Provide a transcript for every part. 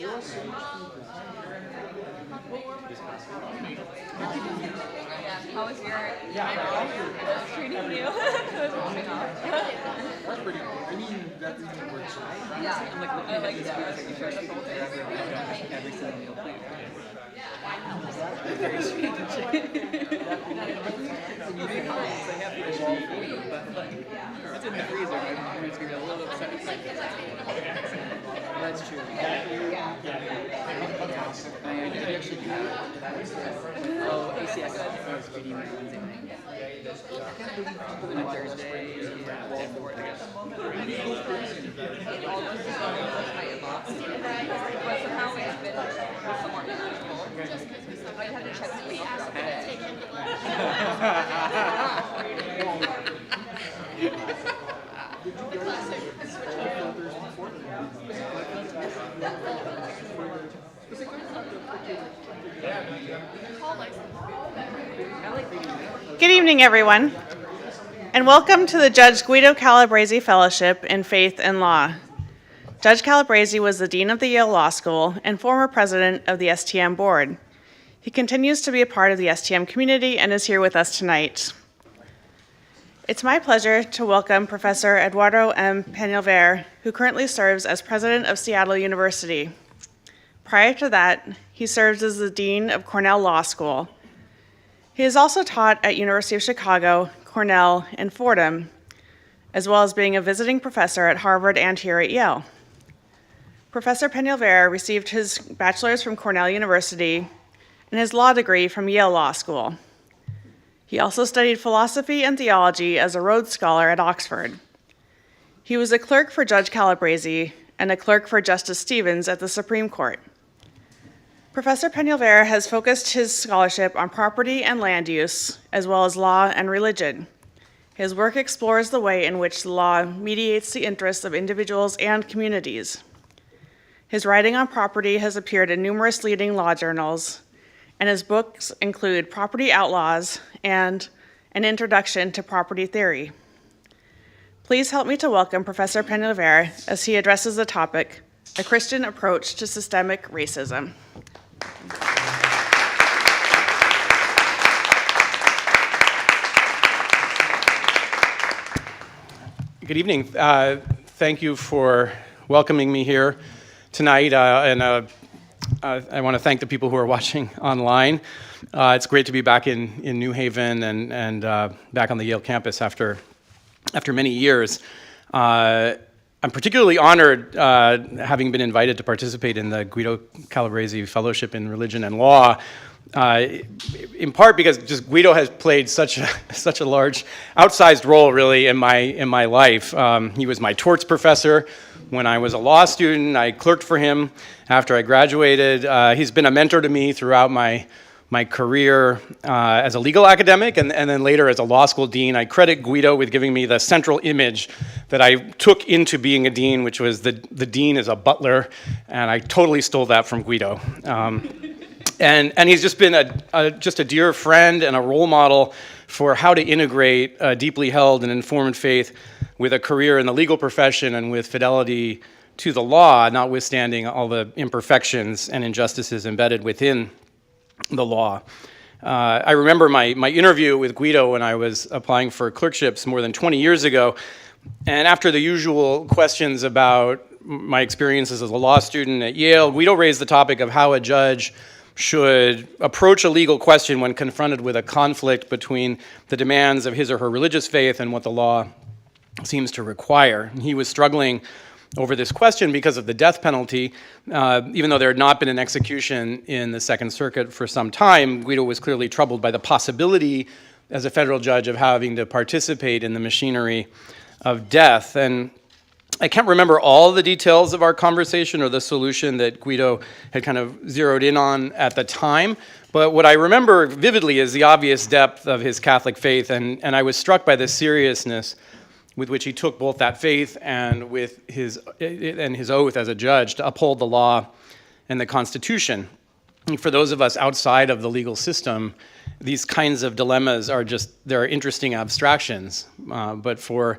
How was your treating you? It was warming up. That's pretty cool. I mean, that didn't work so well. Yeah, I'm like looking at the picture of the whole thing. Every single meal plan. Very strange. They have fresh meat for you, but like, it's in the freezer. I'm just gonna get a little upset. That's true. I actually do that. Oh, ACS is reading my Wednesday night. On Thursday, at 4 But somehow it's been somewhat manageable. I had to check the Good evening, everyone, and welcome to the Judge Guido Calabresi Fellowship in Faith and Law. Judge Calabresi was the Dean of the Yale Law School and former president of the STM board. He continues to be a part of the STM community and is here with us tonight. It's my pleasure to welcome Professor Eduardo M. Peñalver, who currently serves as president of Seattle University. Prior to that, he served as the Dean of Cornell Law School. He has also taught at University of Chicago, Cornell, and Fordham, as well as being a visiting professor at Harvard and here at Yale. Professor Peñalver received his bachelor's from Cornell University and his law degree from Yale Law School. He also studied philosophy and theology as a Rhodes Scholar at Oxford. He was a clerk for Judge Calabresi and a clerk for Justice Stevens at the Supreme Court. Professor Peñalver has focused his scholarship on property and land use, as well as law and religion. His work explores the way in which the law mediates the interests of individuals and communities. His writing on property has appeared in numerous leading law journals, and his books include Property Outlaws and An Introduction to Property Theory. Please help me to welcome Professor Peñalver as he addresses the topic, A Christian Approach to Systemic Racism. Good evening. Thank you for welcoming me here tonight, and I want to thank the people who are watching online. It's great to be back in New Haven and back on the Yale campus after many years. I'm particularly honored having been invited to participate in the Guido Calabresi Fellowship in Religion and Law, in part because just Guido has played such a large, outsized role really in my life. He was my torts professor when I was a law student. I clerked for him after I graduated. He's been a mentor to me throughout my career as a legal academic and then later as a law school dean. I credit Guido with giving me the central image that I took into being a dean, which was the dean as a butler, and I totally stole that from Guido. And he's just been just a dear friend and a role model for how to integrate a deeply held and informed faith with a career in the legal profession and with fidelity to the law, notwithstanding all the imperfections and injustices embedded within the law. I remember my interview with Guido when I was applying for clerkships more than 20 years ago, and after the usual questions about my experiences as a law student at Yale, Guido raised the topic of how a judge should approach a legal question when confronted with a conflict between the demands of his or her religious faith and what the law seems to require. He was struggling over this question because of the death penalty. Even though there had not been an execution in the Second Circuit for some time, Guido was clearly troubled by the possibility as a federal judge of having to participate in the machinery of death. And I can't remember all the details of our conversation or the solution that Guido had kind of zeroed in on at the time, but what I remember vividly is the obvious depth of his Catholic faith, and I was struck by the seriousness with which he took both that faith and with his oath as a judge to uphold the law and the Constitution. And for those of us outside of the legal system, these kinds of dilemmas are interesting abstractions. But for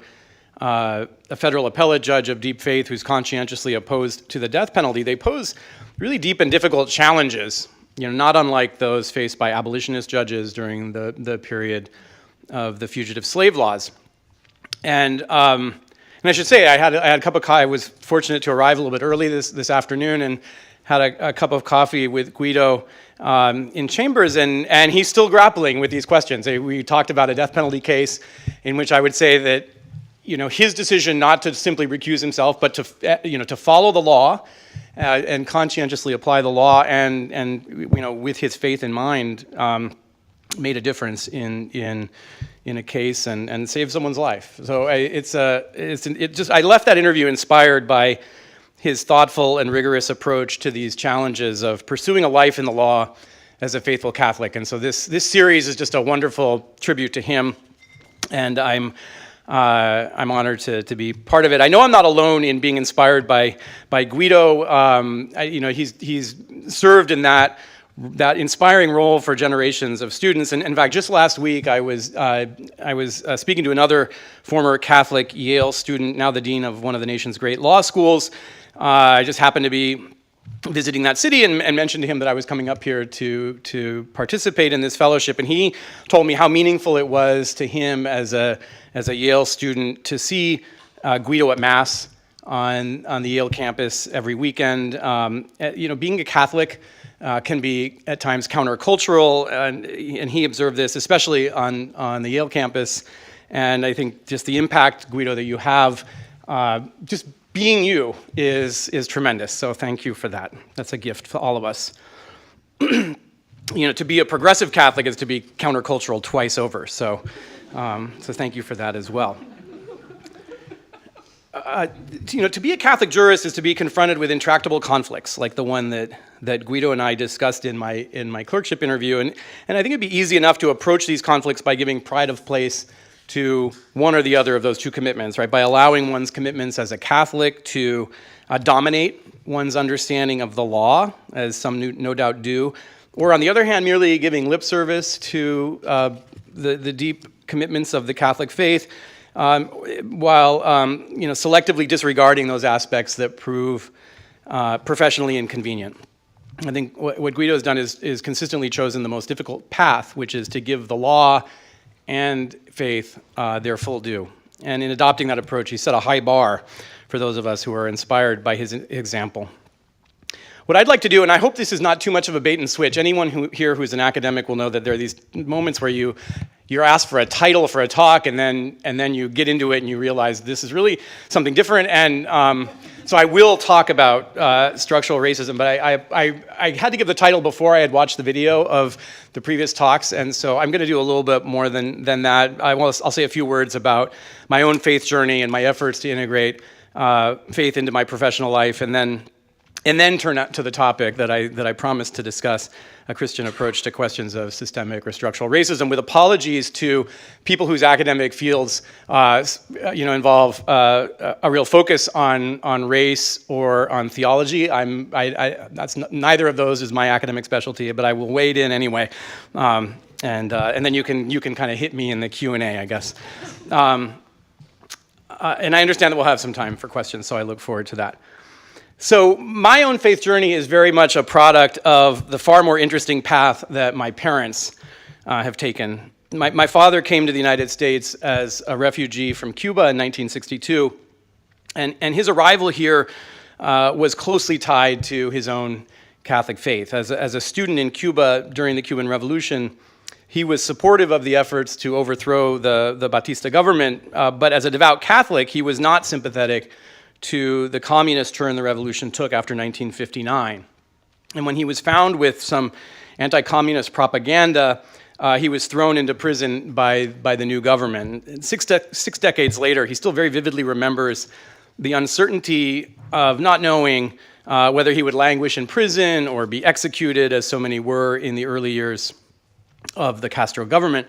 a federal appellate judge of deep faith who's conscientiously opposed to the death penalty, they pose really deep and difficult challenges, not unlike those faced by abolitionist judges during the period of the fugitive slave laws. And I should say, I had a cup of coffee. I was fortunate to arrive a little bit early this afternoon and had a cup of coffee with Guido in chambers, and he's still grappling with these questions. We talked about a death penalty case in which I would say that his decision not to simply recuse himself, but to follow the law and conscientiously apply the law, and with his faith in mind, made a difference in a case and saved someone's life. So I left that interview inspired by his thoughtful and rigorous approach to these challenges of pursuing a life in the law as a faithful Catholic. And so this series is just a wonderful tribute to him, and I'm honored to be part of it. I know I'm not alone in being inspired by Guido. He's served in that inspiring role for generations of students. And in fact, just last week, I was speaking to another former Catholic Yale student, now the dean of one of the nation's great law schools. I just happened to be visiting that city and mentioned to him that I was coming up here to participate in this fellowship. And he told me how meaningful it was to him as a Yale student to see Guido at Mass on the Yale campus every weekend. Being a Catholic can be at times countercultural, and he observed this especially on the Yale campus. And I think just the impact, Guido, that you have, just being you is tremendous. So thank you for that. That's a gift for all of us. To be a progressive Catholic is to be countercultural twice over. So thank you for that as well. To be a Catholic jurist is to be confronted with intractable conflicts, like the one that Guido and I discussed in my clerkship interview. And I think it'd be easy enough to approach these conflicts by giving pride of place to one or the other of those two commitments, right? By allowing one's commitments as a Catholic to dominate one's understanding of the law, as some no doubt do, or on the other hand, merely giving lip service to the deep commitments of the Catholic faith, while selectively disregarding those aspects that prove professionally inconvenient. I think what Guido has done is consistently chosen the most difficult path, which is to give the law and faith their full due. And in adopting that approach, he set a high bar for those of us who are inspired by his example. What I'd like to do, and I hope this is not too much of a bait and switch, anyone here who's an academic will know that there are these moments where you're asked for a title for a talk, and then you get into it and you realize this is really something different. And so I will talk about structural racism, but I had to give the title before I had watched the video of the previous talks, and so I'm going to do a little bit more than that. I'll say a few words about my own faith journey and my efforts to integrate faith into my professional life, and then turn to the topic that I promised to discuss, a Christian approach to questions of systemic or structural racism, with apologies to people whose academic fields involve a real focus on race or on theology. Neither of those is my academic specialty, but I will wade in anyway, and then you can kind of hit me in the Q&A, I guess. And I understand that we'll have some time for questions, so I look forward to that. So my own faith journey is very much a product of the far more interesting path that my parents have taken. My father came to the United States as a refugee from Cuba in 1962, and his arrival here was closely tied to his own Catholic faith. As a student in Cuba during the Cuban Revolution, he was supportive of the efforts to overthrow the Batista government, but as a devout Catholic, he was not sympathetic to the communist turn the revolution took after 1959. And when he was found with some anti-communist propaganda, he was thrown into prison by the new government. And six decades later, he still very vividly remembers the uncertainty of not knowing whether he would languish in prison or be executed, as so many were in the early years of the Castro government.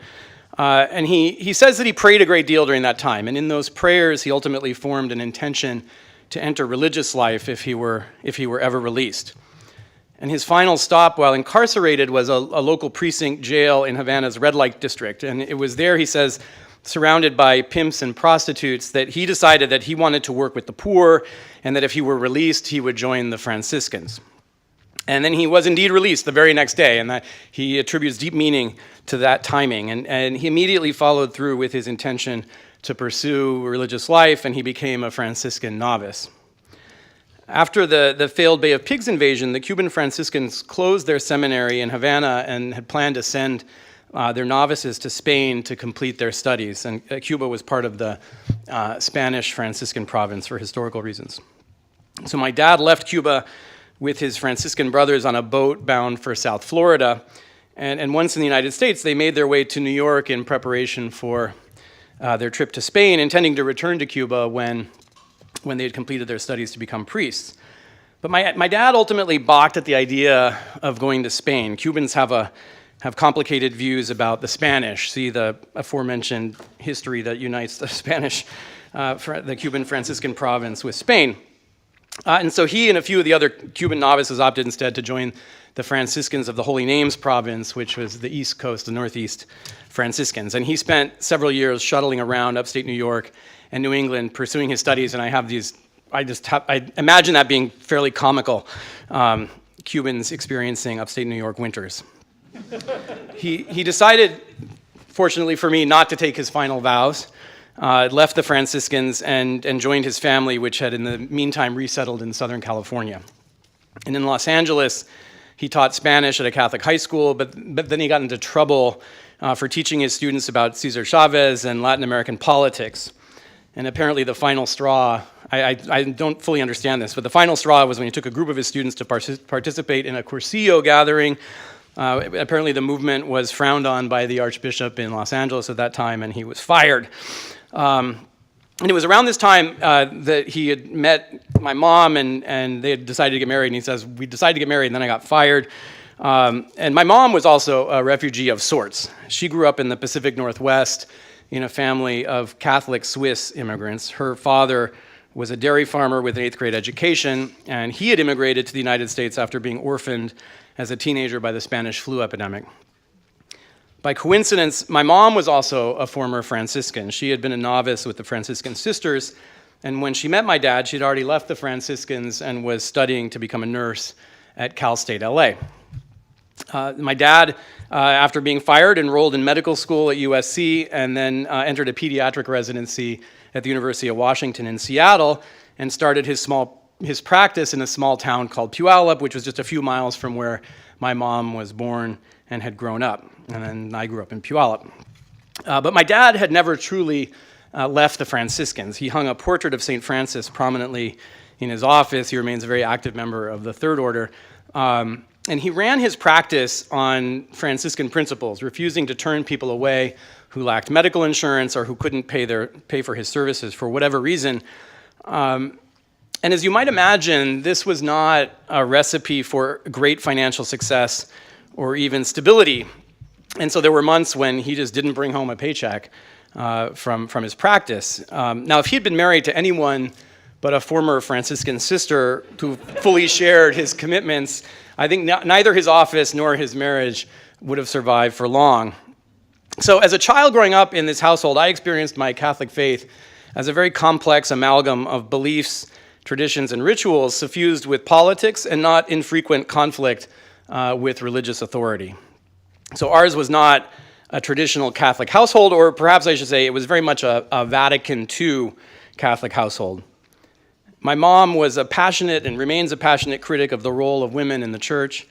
And he says that he prayed a great deal during that time, and in those prayers he ultimately formed an intention to enter religious life if he were ever released. And his final stop while incarcerated was a local precinct jail in Havana's red light district, and it was there, he says, surrounded by pimps and prostitutes, that he decided that he wanted to work with the poor, and that if he were released, he would join the Franciscans. And then he was indeed released the very next day, and that he attributes deep meaning to that timing. And he immediately followed through with his intention to pursue religious life, and he became a Franciscan novice. After the failed Bay of Pigs invasion, the Cuban Franciscans closed their seminary in Havana and had planned to send their novices to Spain to complete their studies. And Cuba was part of the Spanish Franciscan province for historical reasons. So my dad left Cuba with his Franciscan brothers on a boat bound for South Florida. And once in the United States, they made their way to New York in preparation for their trip to Spain, intending to return to Cuba when they had completed their studies to become priests. But my dad ultimately balked at the idea of going to Spain. Cubans have complicated views about the Spanish. See the aforementioned history that unites the the Cuban Franciscan province with Spain. And so he and a few of the other Cuban novices opted instead to join the Franciscans of the Holy Names province, which was the East Coast, the Northeast Franciscans. And he spent several years shuttling around upstate New York and New England pursuing his studies, and I imagine that being fairly comical, Cubans experiencing upstate New York winters. He decided, fortunately for me, not to take his final vows, left the Franciscans and joined his family, which had in the meantime resettled in Southern California. And in Los Angeles, he taught Spanish at a Catholic high school, but then he got into trouble for teaching his students about Cesar Chavez and Latin American politics. And apparently the final straw, I don't fully understand this, but the final straw was when he took a group of his students to participate in a Cursillo gathering. Apparently the movement was frowned on by the Archbishop in Los Angeles at that time, and he was fired. And it was around this time that he had met my mom, and they had decided to get married, and he says, we decided to get married, and then I got fired. And my mom was also a refugee of sorts. She grew up in the Pacific Northwest in a family of Catholic Swiss immigrants. Her father was a dairy farmer with an 8th grade education, and he had immigrated to the United States after being orphaned as a teenager by the Spanish flu epidemic. By coincidence, my mom was also a former Franciscan. She had been a novice with the Franciscan Sisters, and when she met my dad, she'd already left the Franciscans and was studying to become a nurse at Cal State LA. My dad, after being fired, enrolled in medical school at USC and then entered a pediatric residency at the University of Washington in Seattle and started his practice in a small town called Puyallup, which was just a few miles from where my mom was born and had grown up. And then I grew up in Puyallup. But my dad had never truly left the Franciscans. He hung a portrait of St. Francis prominently in his office. He remains a very active member of the Third Order. And he ran his practice on Franciscan principles, refusing to turn people away who lacked medical insurance or who couldn't pay for his services for whatever reason. And as you might imagine, this was not a recipe for great financial success or even stability. And so there were months when he just didn't bring home a paycheck from his practice. Now, if he'd been married to anyone but a former Franciscan sister who fully shared his commitments, I think neither his office nor his marriage would have survived for long. So as a child growing up in this household, I experienced my Catholic faith as a very complex amalgam of beliefs, traditions, and rituals suffused with politics and not infrequent conflict with religious authority. So ours was not a traditional Catholic household, or perhaps I should say it was very much a Vatican II Catholic household. My mom was a passionate and remains a passionate critic of the role of women in the church,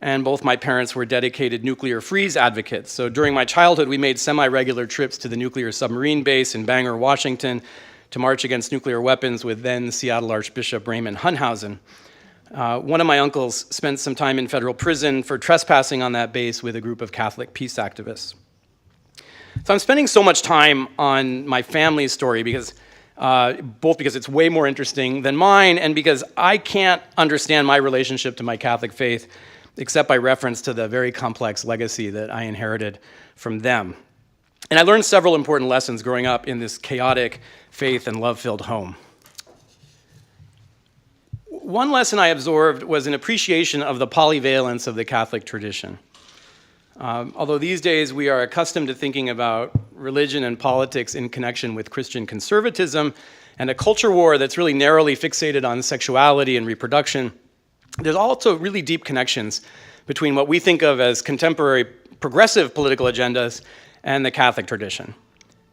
and both my parents were dedicated nuclear freeze advocates. So during my childhood, we made semi-regular trips to the nuclear submarine base in Bangor, Washington, to march against nuclear weapons with then Seattle Archbishop Raymond Hunhausen. One of my uncles spent some time in federal prison for trespassing on that base with a group of Catholic peace activists. So I'm spending so much time on my family's story both because it's way more interesting than mine and because I can't understand my relationship to my Catholic faith except by reference to the very complex legacy that I inherited from them. And I learned several important lessons growing up in this chaotic, faith and love-filled home. One lesson I absorbed was an appreciation of the polyvalence of the Catholic tradition. Although these days we are accustomed to thinking about religion and politics in connection with Christian conservatism and a culture war that's really narrowly fixated on sexuality and reproduction, there's also really deep connections between what we think of as contemporary progressive political agendas and the Catholic tradition.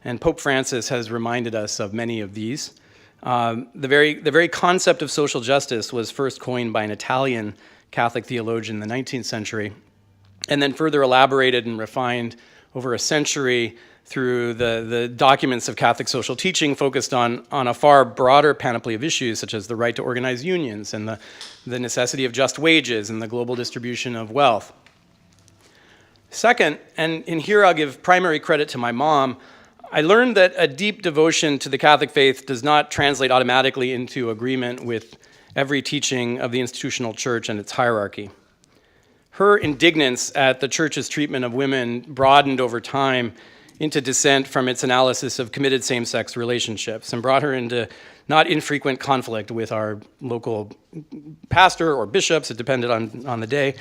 And Pope Francis has reminded us of many of these. The very concept of social justice was first coined by an Italian Catholic theologian in the 19th century, and then further elaborated and refined over a century through the documents of Catholic social teaching focused on a far broader panoply of issues, such as the right to organize unions and the necessity of just wages and the global distribution of wealth. Second, and in here I'll give primary credit to my mom, I learned that a deep devotion to the Catholic faith does not translate automatically into agreement with every teaching of the institutional church and its hierarchy. Her indignance at the church's treatment of women broadened over time into dissent from its analysis of committed same-sex relationships and brought her into not infrequent conflict with our local pastor or bishops. It depended on the day.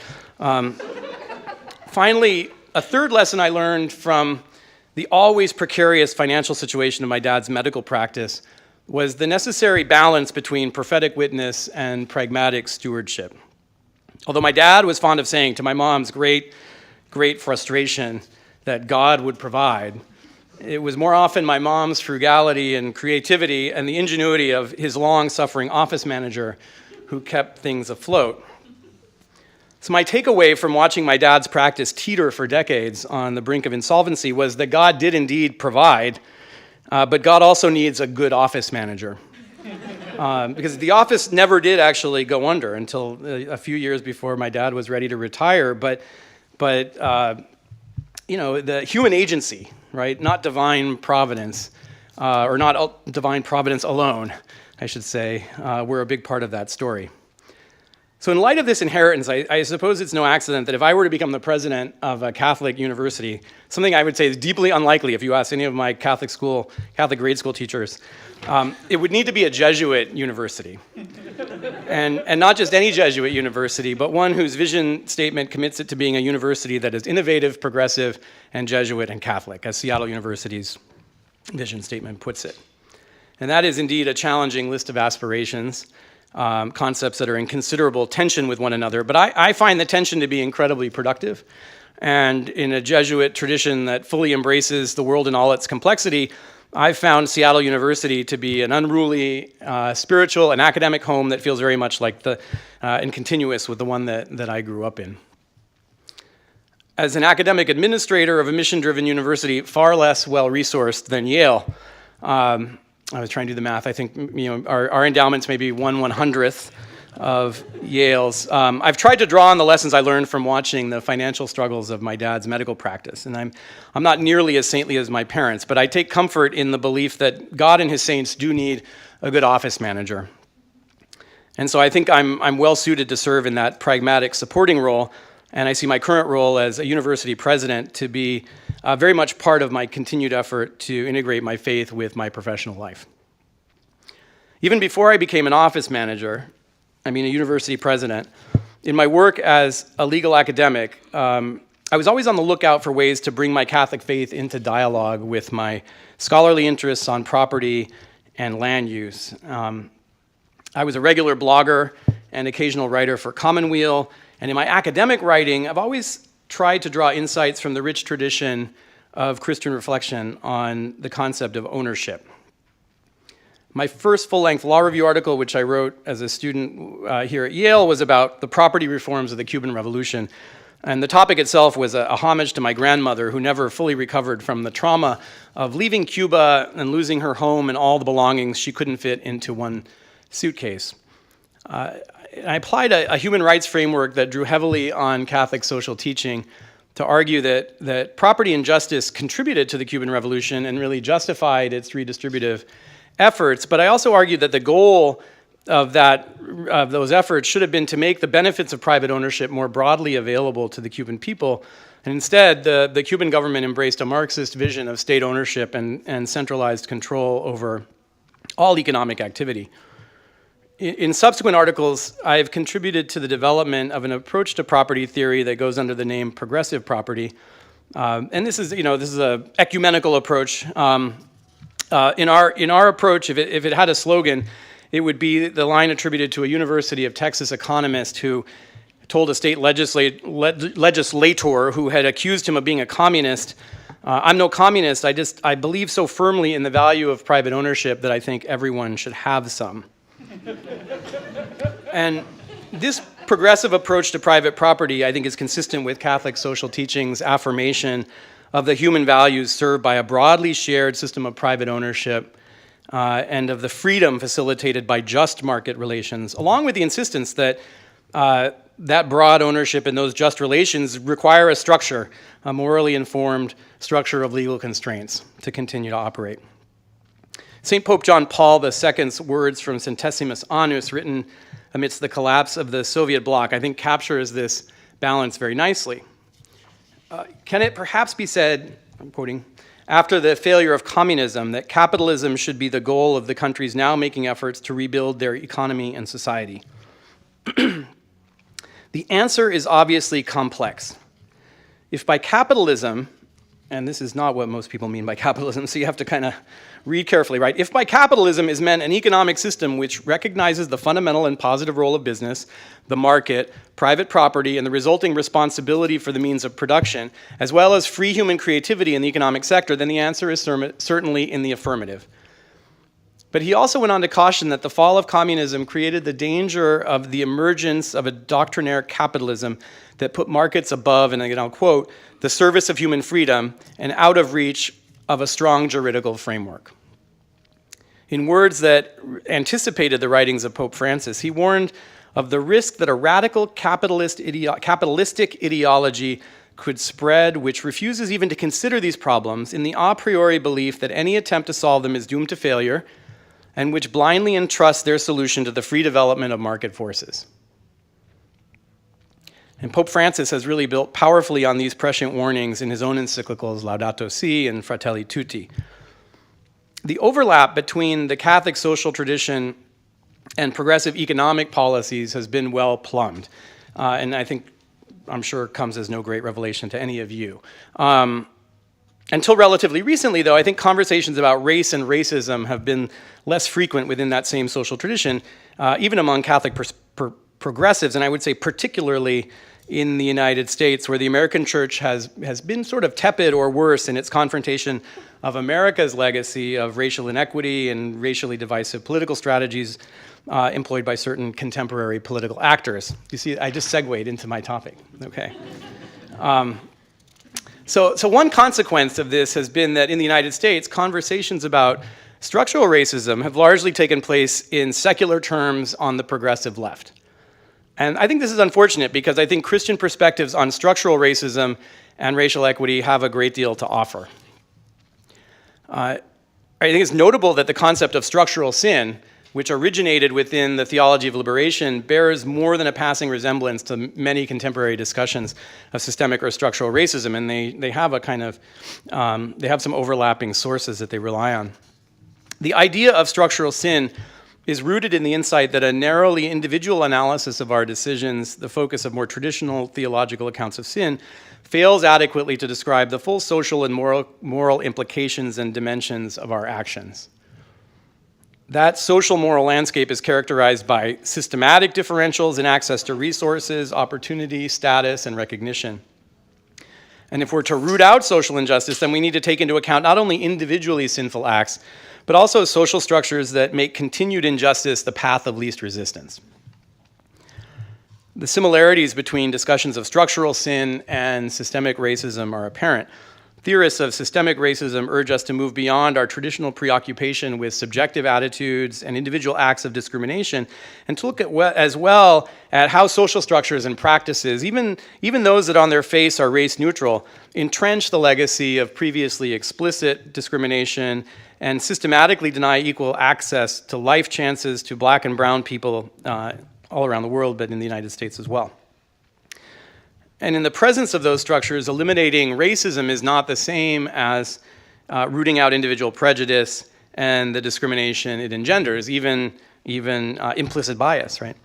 Finally, a third lesson I learned from the always precarious financial situation of my dad's medical practice was the necessary balance between prophetic witness and pragmatic stewardship. Although my dad was fond of saying, to my mom's great frustration, that God would provide, it was more often my mom's frugality and creativity and the ingenuity of his long-suffering office manager who kept things afloat. So my takeaway from watching my dad's practice teeter for decades on the brink of insolvency was that God did indeed provide, but God also needs a good office manager. Because the office never did actually go under until a few years before my dad was ready to retire, but the human agency, right, not divine providence, or not divine providence alone, I should say, were a big part of that story. So in light of this inheritance, I suppose it's no accident that if I were to become the president of a Catholic university, something I would say is deeply unlikely if you ask any of my Catholic grade school teachers, it would need to be a Jesuit university. And not just any Jesuit university, but one whose vision statement commits it to being a university that is innovative, progressive, and Jesuit and Catholic, as Seattle University's vision statement puts it. And that is indeed a challenging list of aspirations. Concepts that are in considerable tension with one another. But I find the tension to be incredibly productive. And in a Jesuit tradition that fully embraces the world in all its complexity, I've found Seattle University to be an unruly, spiritual and academic home that feels very much like and continuous with the one that I grew up in. As an academic administrator of a mission-driven university, far less well-resourced than Yale, I was trying to do the math. I think our endowments may be 1/100th of Yale's. I've tried to draw on the lessons I learned from watching the financial struggles of my dad's medical practice, and I'm not nearly as saintly as my parents, but I take comfort in the belief that God and his saints do need a good office manager. And so I think I'm well suited to serve in that pragmatic supporting role, and I see my current role as a university president to be very much part of my continued effort to integrate my faith with my professional life. Even before I became an office manager, a university president, in my work as a legal academic, I was always on the lookout for ways to bring my Catholic faith into dialogue with my scholarly interests on property and land use. I was a regular blogger and occasional writer for Commonweal, and in my academic writing, I've always tried to draw insights from the rich tradition of Christian reflection on the concept of ownership. My first full-length law review article, which I wrote as a student here at Yale, was about the property reforms of the Cuban Revolution. And the topic itself was a homage to my grandmother, who never fully recovered from the trauma of leaving Cuba and losing her home and all the belongings she couldn't fit into one suitcase. I applied a human rights framework that drew heavily on Catholic social teaching to argue that property and justice contributed to the Cuban Revolution and really justified its redistributive efforts. But I also argued that the goal of those efforts should have been to make the benefits of private ownership more broadly available to the Cuban people. And instead, the Cuban government embraced a Marxist vision of state ownership and centralized control over all economic activity. In subsequent articles, I've contributed to the development of an approach to property theory that goes under the name progressive property. And this is an ecumenical approach. In our approach, if it had a slogan, it would be the line attributed to a University of Texas economist who told a state legislator who had accused him of being a communist, "I'm no communist, I believe so firmly in the value of private ownership that I think everyone should have some." And this progressive approach to private property, I think, is consistent with Catholic social teaching's affirmation of the human values served by a broadly shared system of private ownership and of the freedom facilitated by just market relations, along with the insistence that that broad ownership and those just relations require a structure, a morally informed structure of legal constraints to continue to operate. St. Pope John Paul II's words from Centesimus Annus, written amidst the collapse of the Soviet bloc, I think captures this balance very nicely. Can it perhaps be said, I'm quoting, after the failure of communism, that capitalism should be the goal of the countries now making efforts to rebuild their economy and society? The answer is obviously complex. If by capitalism, and this is not what most people mean by capitalism, so you have to kind of read carefully, right? If by capitalism is meant an economic system which recognizes the fundamental and positive role of business, the market, private property, and the resulting responsibility for the means of production, as well as free human creativity in the economic sector, then the answer is certainly in the affirmative. But he also went on to caution that the fall of communism created the danger of the emergence of a doctrinaire capitalism that put markets above, and again I'll quote, the service of human freedom and out of reach of a strong juridical framework. In words that anticipated the writings of Pope Francis, he warned of the risk that a radical capitalistic ideology could spread which refuses even to consider these problems in the a priori belief that any attempt to solve them is doomed to failure, and which blindly entrusts their solution to the free development of market forces. And Pope Francis has really built powerfully on these prescient warnings in his own encyclicals Laudato Si and Fratelli Tutti. The overlap between the Catholic social tradition and progressive economic policies has been well plumbed, and I'm sure comes as no great revelation to any of you. Until relatively recently, though, I think conversations about race and racism have been less frequent within that same social tradition, even among Catholic progressives, and I would say particularly in the United States, where the American church has been sort of tepid or worse in its confrontation of America's legacy of racial inequity and racially divisive political strategies employed by certain contemporary political actors. You see, I just segued into my topic, okay. So one consequence of this has been that in the United States, conversations about structural racism have largely taken place in secular terms on the progressive left. And I think this is unfortunate because I think Christian perspectives on structural racism and racial equity have a great deal to offer. I think it's notable that the concept of structural sin, which originated within the theology of liberation, bears more than a passing resemblance to many contemporary discussions of systemic or structural racism, and they have a kind of, they have some overlapping sources that they rely on. The idea of structural sin is rooted in the insight that a narrowly individual analysis of our decisions, the focus of more traditional theological accounts of sin, fails adequately to describe the full social and moral implications and dimensions of our actions. That social moral landscape is characterized by systematic differentials in access to resources, opportunity, status, and recognition. And if we're to root out social injustice, then we need to take into account not only individually sinful acts, but also social structures that make continued injustice the path of least resistance. The similarities between discussions of structural sin and systemic racism are apparent. Theorists of systemic racism urge us to move beyond our traditional preoccupation with subjective attitudes and individual acts of discrimination and to look at as well at how social structures and practices, even those that on their face are race neutral, entrench the legacy of previously explicit discrimination and systematically deny equal access to life chances to Black and brown people all around the world, but in the United States as well. And in the presence of those structures, eliminating racism is not the same as rooting out individual prejudice and the discrimination it engenders, even even implicit bias, right?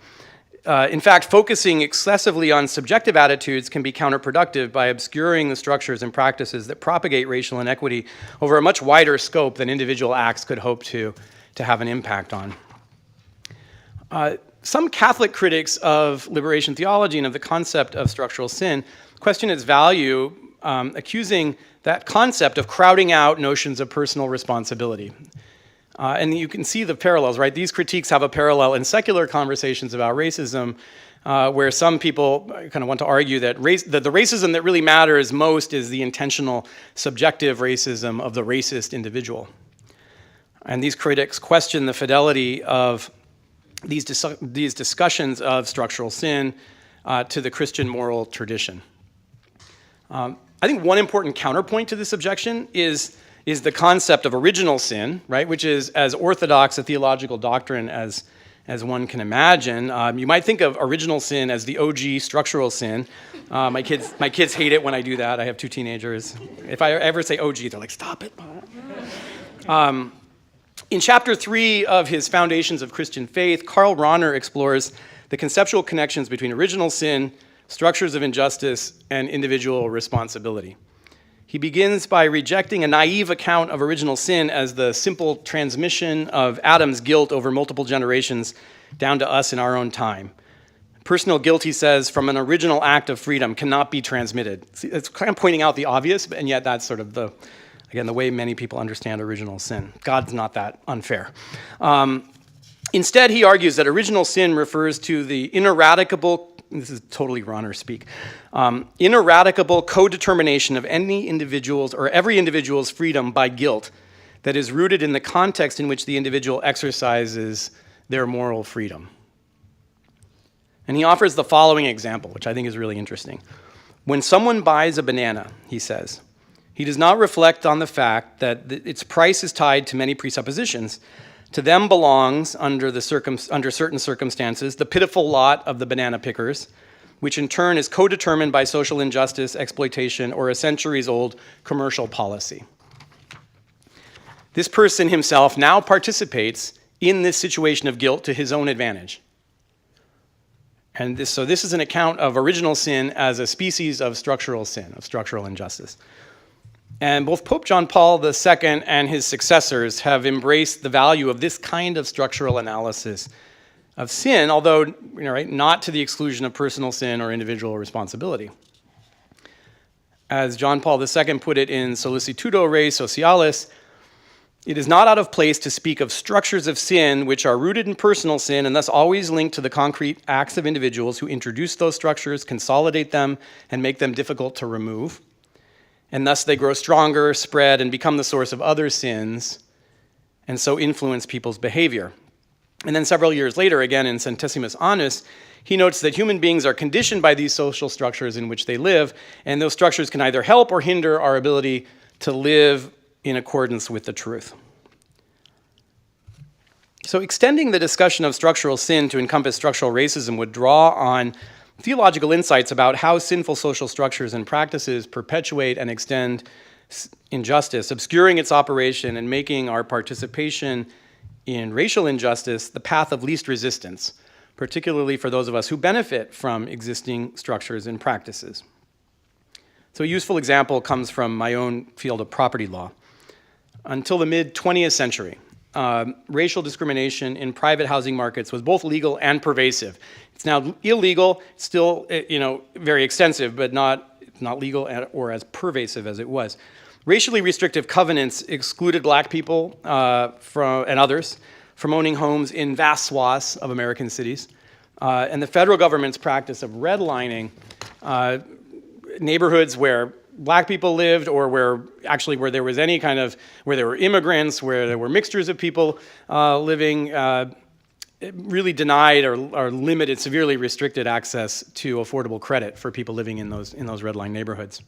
In fact, focusing excessively on subjective attitudes can be counterproductive by obscuring the structures and practices that propagate racial inequity over a much wider scope than individual acts could hope to have an impact on. Some Catholic critics of liberation theology and of the concept of structural sin question its value, accusing that concept of crowding out notions of personal responsibility. And you can see the parallels, right? These critiques have a parallel in secular conversations about racism, where some people kind of want to argue that the racism that really matters most is the intentional, subjective racism of the racist individual. And these critics question the fidelity of these discussions of structural sin to the Christian moral tradition. I think one important counterpoint to this objection is the concept of original sin, right, which is as orthodox a theological doctrine as one can imagine. You might think of original sin as the OG structural sin. My kids hate it when I do that. I have 2 teenagers. If I ever say OG, they're like, stop it. In chapter 3 of his Foundations of Christian Faith, Karl Rahner explores the conceptual connections between original sin, structures of injustice, and individual responsibility. He begins by rejecting a naive account of original sin as the simple transmission of Adam's guilt over multiple generations down to us in our own time. Personal guilt, he says, from an original act of freedom cannot be transmitted. It's kind of pointing out the obvious, and yet that's sort of the way many people understand original sin. God's not that unfair. Instead, he argues that original sin refers to the ineradicable, this is totally Rahner speak, ineradicable co-determination of any individual's or every individual's freedom by guilt that is rooted in the context in which the individual exercises their moral freedom. And he offers the following example, which I think is really interesting. When someone buys a banana, he says, he does not reflect on the fact that its price is tied to many presuppositions. To them belongs, under certain circumstances, the pitiful lot of the banana pickers, which in turn is co-determined by social injustice, exploitation, or a centuries-old commercial policy. This person himself now participates in this situation of guilt to his own advantage. And this is an account of original sin as a species of structural sin, of structural injustice. And both Pope John Paul II and his successors have embraced the value of this kind of structural analysis of sin, although not to the exclusion of personal sin or individual responsibility. As John Paul II put it in Sollicitudo Rei Socialis, it is not out of place to speak of structures of sin which are rooted in personal sin and thus always linked to the concrete acts of individuals who introduce those structures, consolidate them, and make them difficult to remove. And thus they grow stronger, spread, and become the source of other sins, and so influence people's behavior. And then several years later, again in Centesimus Annus, he notes that human beings are conditioned by these social structures in which they live, and those structures can either help or hinder our ability to live in accordance with the truth. So extending the discussion of structural sin to encompass structural racism would draw on theological insights about how sinful social structures and practices perpetuate and extend injustice, obscuring its operation and making our participation in racial injustice the path of least resistance, particularly for those of us who benefit from existing structures and practices. So a useful example comes from my own field of property law. Until the mid-20th century, racial discrimination in private housing markets was both legal and pervasive. It's now illegal, still very extensive, but not legal or as pervasive as it was. Racially restrictive covenants excluded black people and others from owning homes in vast swaths of American cities. And the federal government's practice of redlining neighborhoods where black people lived or where there was any kind of, where there were immigrants, where there were mixtures of people living, it really denied or limited, severely restricted access to affordable credit for people living in those red line neighborhoods.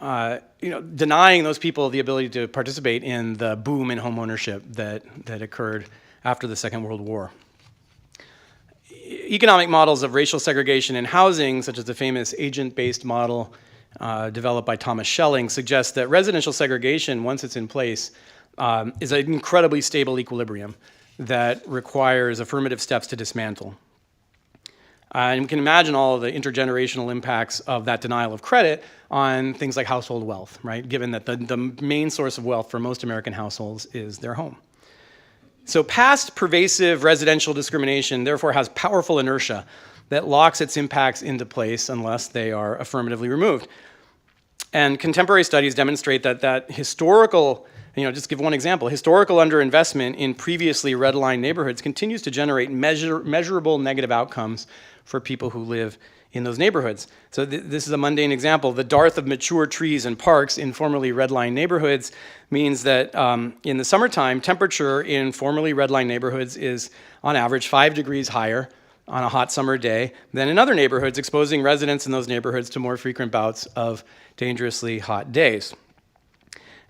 Denying those people the ability to participate in the boom in home ownership that occurred after the Second World War. Economic models of racial segregation in housing, such as the famous agent-based model developed by Thomas Schelling, suggest that residential segregation, once it's in place, is an incredibly stable equilibrium. that requires affirmative steps to dismantle. And we can imagine all of the intergenerational impacts of that denial of credit on things like household wealth, right? Given that the main source of wealth for most American households is their home. So past pervasive residential discrimination therefore has powerful inertia that locks its impacts into place unless they are affirmatively removed. And contemporary studies demonstrate that historical, just give one example, historical underinvestment in previously red-line neighborhoods continues to generate measurable negative outcomes for people who live in those neighborhoods. So this is a mundane example. The dearth of mature trees and parks in formerly red-line neighborhoods means that in the summertime, temperature in formerly red-line neighborhoods is on average 5 degrees higher on a hot summer day than in other neighborhoods, exposing residents in those neighborhoods to more frequent bouts of dangerously hot days.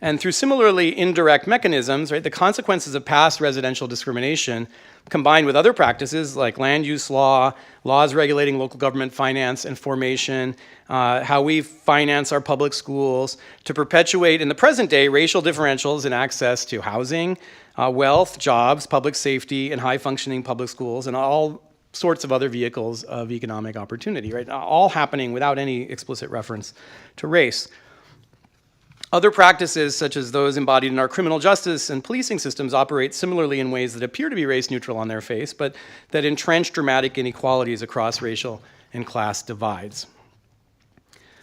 And through similarly indirect mechanisms, right, the consequences of past residential discrimination combined with other practices like land use law, laws regulating local government finance and formation, how we finance our public schools, to perpetuate in the present day racial differentials in access to housing, wealth, jobs, public safety, and high-functioning public schools, and all sorts of other vehicles of economic opportunity, right? All happening without any explicit reference to race. Other practices, such as those embodied in our criminal justice and policing systems, operate similarly in ways that appear to be race neutral on their face, but that entrench dramatic inequalities across racial and class divides.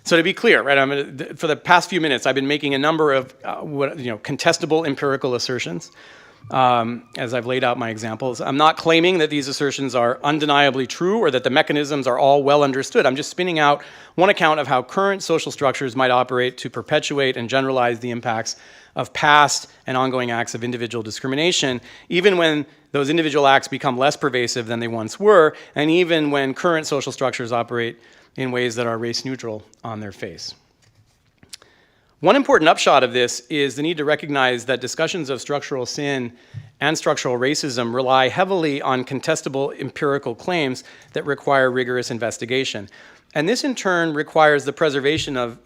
So to be clear, right, for the past few minutes, I've been making a number of contestable empirical assertions. As I've laid out my examples. I'm not claiming that these assertions are undeniably true or that the mechanisms are all well understood. I'm just spinning out one account of how current social structures might operate to perpetuate and generalize the impacts of past and ongoing acts of individual discrimination, even when those individual acts become less pervasive than they once were, and even when current social structures operate in ways that are race neutral on their face. One important upshot of this is the need to recognize that discussions of structural sin and structural racism rely heavily on contestable empirical claims that require rigorous investigation. And this in turn requires the preservation of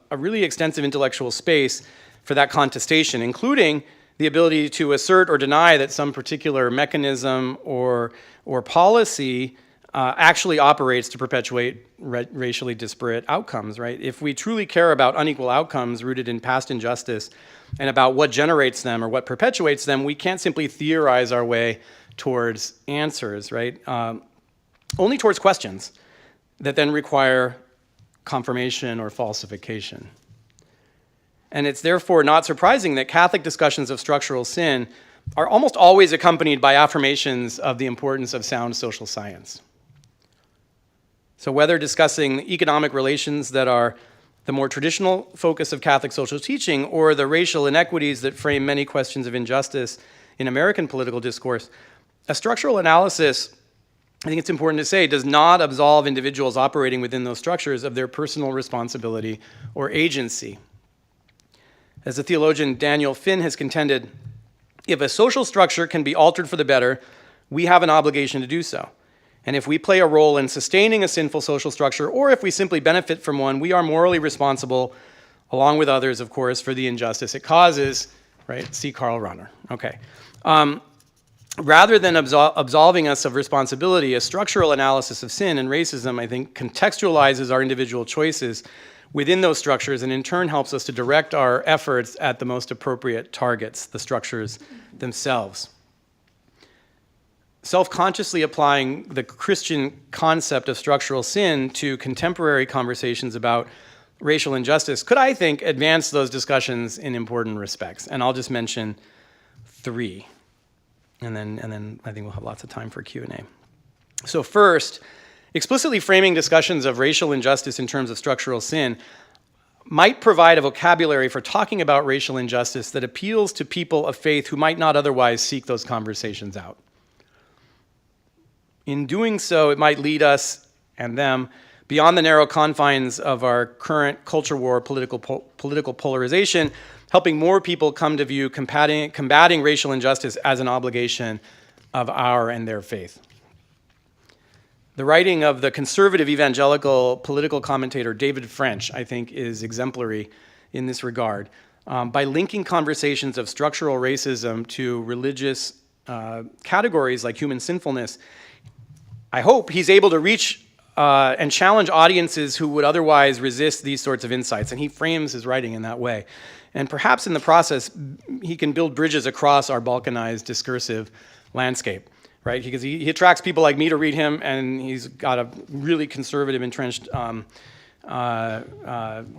a really extensive intellectual space for that contestation, including the ability to assert or deny that some particular mechanism or policy actually operates to perpetuate racially disparate outcomes, right? If we truly care about unequal outcomes rooted in past injustice and about what generates them or what perpetuates them, we can't simply theorize our way towards answers, right? Only towards questions that then require confirmation or falsification. And it's therefore not surprising that Catholic discussions of structural sin are almost always accompanied by affirmations of the importance of sound social science. So whether discussing economic relations that are the more traditional focus of Catholic social teaching or the racial inequities that frame many questions of injustice in American political discourse, a structural analysis, I think it's important to say, does not absolve individuals operating within those structures of their personal responsibility or agency. As the theologian Daniel Finn has contended, if a social structure can be altered for the better, we have an obligation to do so. And if we play a role in sustaining a sinful social structure, or if we simply benefit from one, we are morally responsible, along with others, of course, for the injustice it causes, right? See Karl Rahner. Okay. Rather than absolving us of responsibility, a structural analysis of sin and racism, I think, contextualizes our individual choices within those structures and in turn helps us to direct our efforts at the most appropriate targets, the structures themselves. Self-consciously applying the Christian concept of structural sin to contemporary conversations about racial injustice could, I think, advance those discussions in important respects. And I'll just mention 3. And then I think we'll have lots of time for Q&A. So first, explicitly framing discussions of racial injustice in terms of structural sin might provide a vocabulary for talking about racial injustice that appeals to people of faith who might not otherwise seek those conversations out. In doing so, it might lead us and them beyond the narrow confines of our current culture war political polarization, helping more people come to view combating racial injustice as an obligation of our and their faith. The writing of the conservative evangelical political commentator David French, I think, is exemplary in this regard. By linking conversations of structural racism to religious categories like human sinfulness, I hope he's able to reach and challenge audiences who would otherwise resist these sorts of insights, and he frames his writing in that way. And perhaps in the process, he can build bridges across our balkanized discursive landscape, right? Because he attracts people like me to read him, and he's got a really conservative, entrenched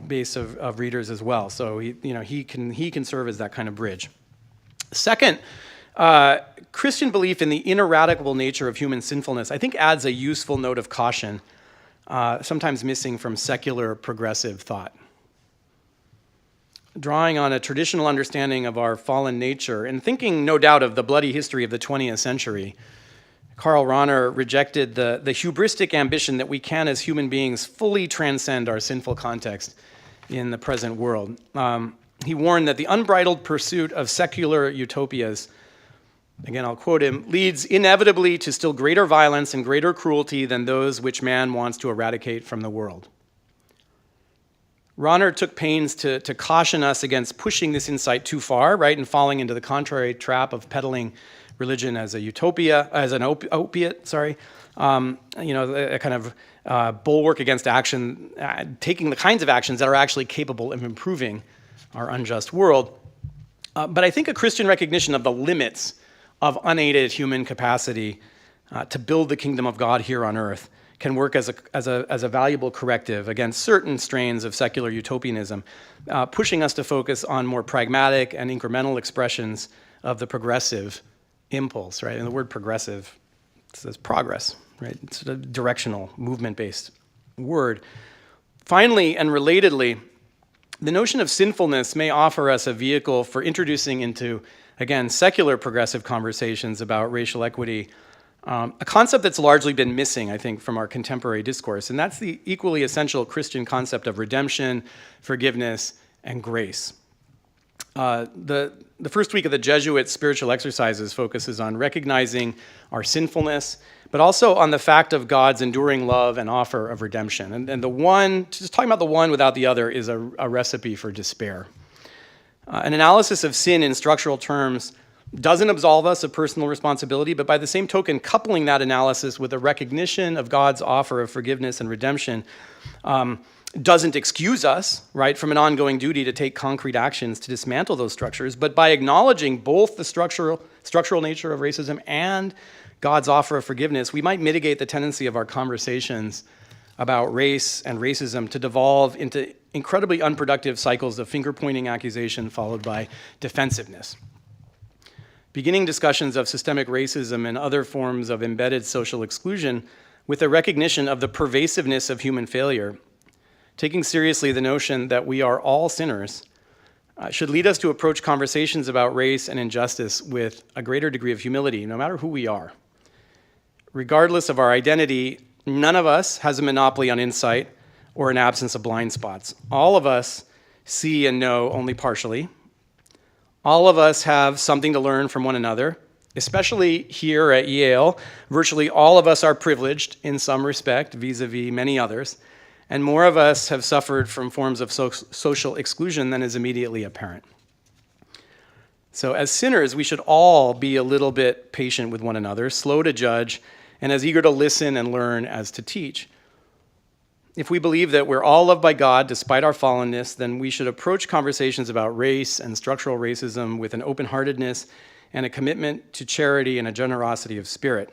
base of readers as well. So he can serve as that kind of bridge. Second, Christian belief in the ineradicable nature of human sinfulness, I think, adds a useful note of caution, sometimes missing from secular progressive thought. Drawing on a traditional understanding of our fallen nature and thinking, no doubt, of the bloody history of the 20th century, Karl Rahner rejected the hubristic ambition that we can, as human beings, fully transcend our sinful context in the present world. He warned that the unbridled pursuit of secular utopias, again, I'll quote him, leads inevitably to still greater violence and greater cruelty than those which man wants to eradicate from the world. Rahner took pains to caution us against pushing this insight too far, right, and falling into the contrary trap of peddling religion as a utopia, as an opiate, a kind of bulwark against action, taking the kinds of actions that are actually capable of improving our unjust world. But I think a Christian recognition of the limits of unaided human capacity to build the kingdom of God here on earth can work as a valuable corrective against certain strains of secular utopianism, pushing us to focus on more pragmatic and incremental expressions of the progressive impulse, right? And the word progressive says progress, right? It's a directional, movement-based word. Finally, and relatedly, the notion of sinfulness may offer us a vehicle for introducing into, again, secular progressive conversations about racial equity, a concept that's largely been missing, I think, from our contemporary discourse, and that's the equally essential Christian concept of redemption, forgiveness, and grace. The first week of the Jesuit spiritual exercises focuses on recognizing our sinfulness, but also on the fact of God's enduring love and offer of redemption. And the one, just talking about the one without the other, is a recipe for despair. An analysis of sin in structural terms doesn't absolve us of personal responsibility, but by the same token, coupling that analysis with a recognition of God's offer of forgiveness and redemption doesn't excuse us, right, from an ongoing duty to take concrete actions to dismantle those structures, but by acknowledging both the structural nature of racism and God's offer of forgiveness, we might mitigate the tendency of our conversations about race and racism to devolve into incredibly unproductive cycles of finger-pointing accusation followed by defensiveness. Beginning discussions of systemic racism and other forms of embedded social exclusion with a recognition of the pervasiveness of human failure, taking seriously the notion that we are all sinners, should lead us to approach conversations about race and injustice with a greater degree of humility, no matter who we are. Regardless of our identity, none of us has a monopoly on insight or an absence of blind spots. All of us see and know only partially. All of us have something to learn from one another, especially here at Yale. Virtually all of us are privileged in some respect vis-a-vis many others, and more of us have suffered from forms of social exclusion than is immediately apparent. So as sinners, we should all be a little bit patient with one another, slow to judge, and as eager to listen and learn as to teach. If we believe that we're all loved by God despite our fallenness, then we should approach conversations about race and structural racism with an open-heartedness and a commitment to charity and a generosity of spirit.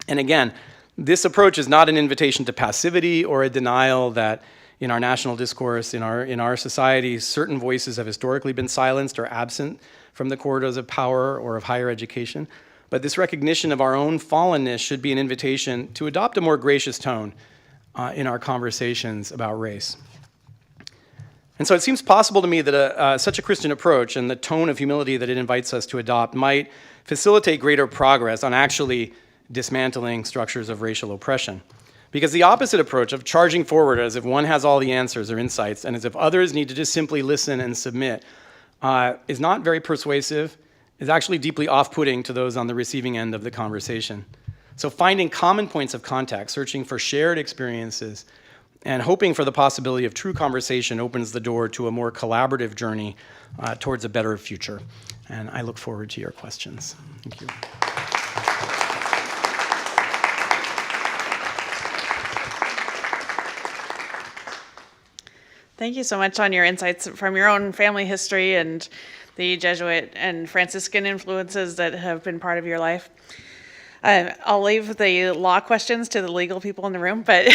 And again, this approach is not an invitation to passivity or a denial that in our national discourse, in our society, certain voices have historically been silenced or absent from the corridors of power or of higher education. But this recognition of our own fallenness should be an invitation to adopt a more gracious tone in our conversations about race. And so it seems possible to me that such a Christian approach and the tone of humility that it invites us to adopt might facilitate greater progress on actually dismantling structures of racial oppression. Because the opposite approach of charging forward as if one has all the answers or insights and as if others need to just simply listen and submit is not very persuasive, is actually deeply off-putting to those on the receiving end of the conversation. So finding common points of contact, searching for shared experiences, and hoping for the possibility of true conversation opens the door to a more collaborative journey towards a better future. And I look forward to your questions. Thank you. Thank you so much on your insights from your own family history and the Jesuit and Franciscan influences that have been part of your life. I'll leave the law questions to the legal people in the room, but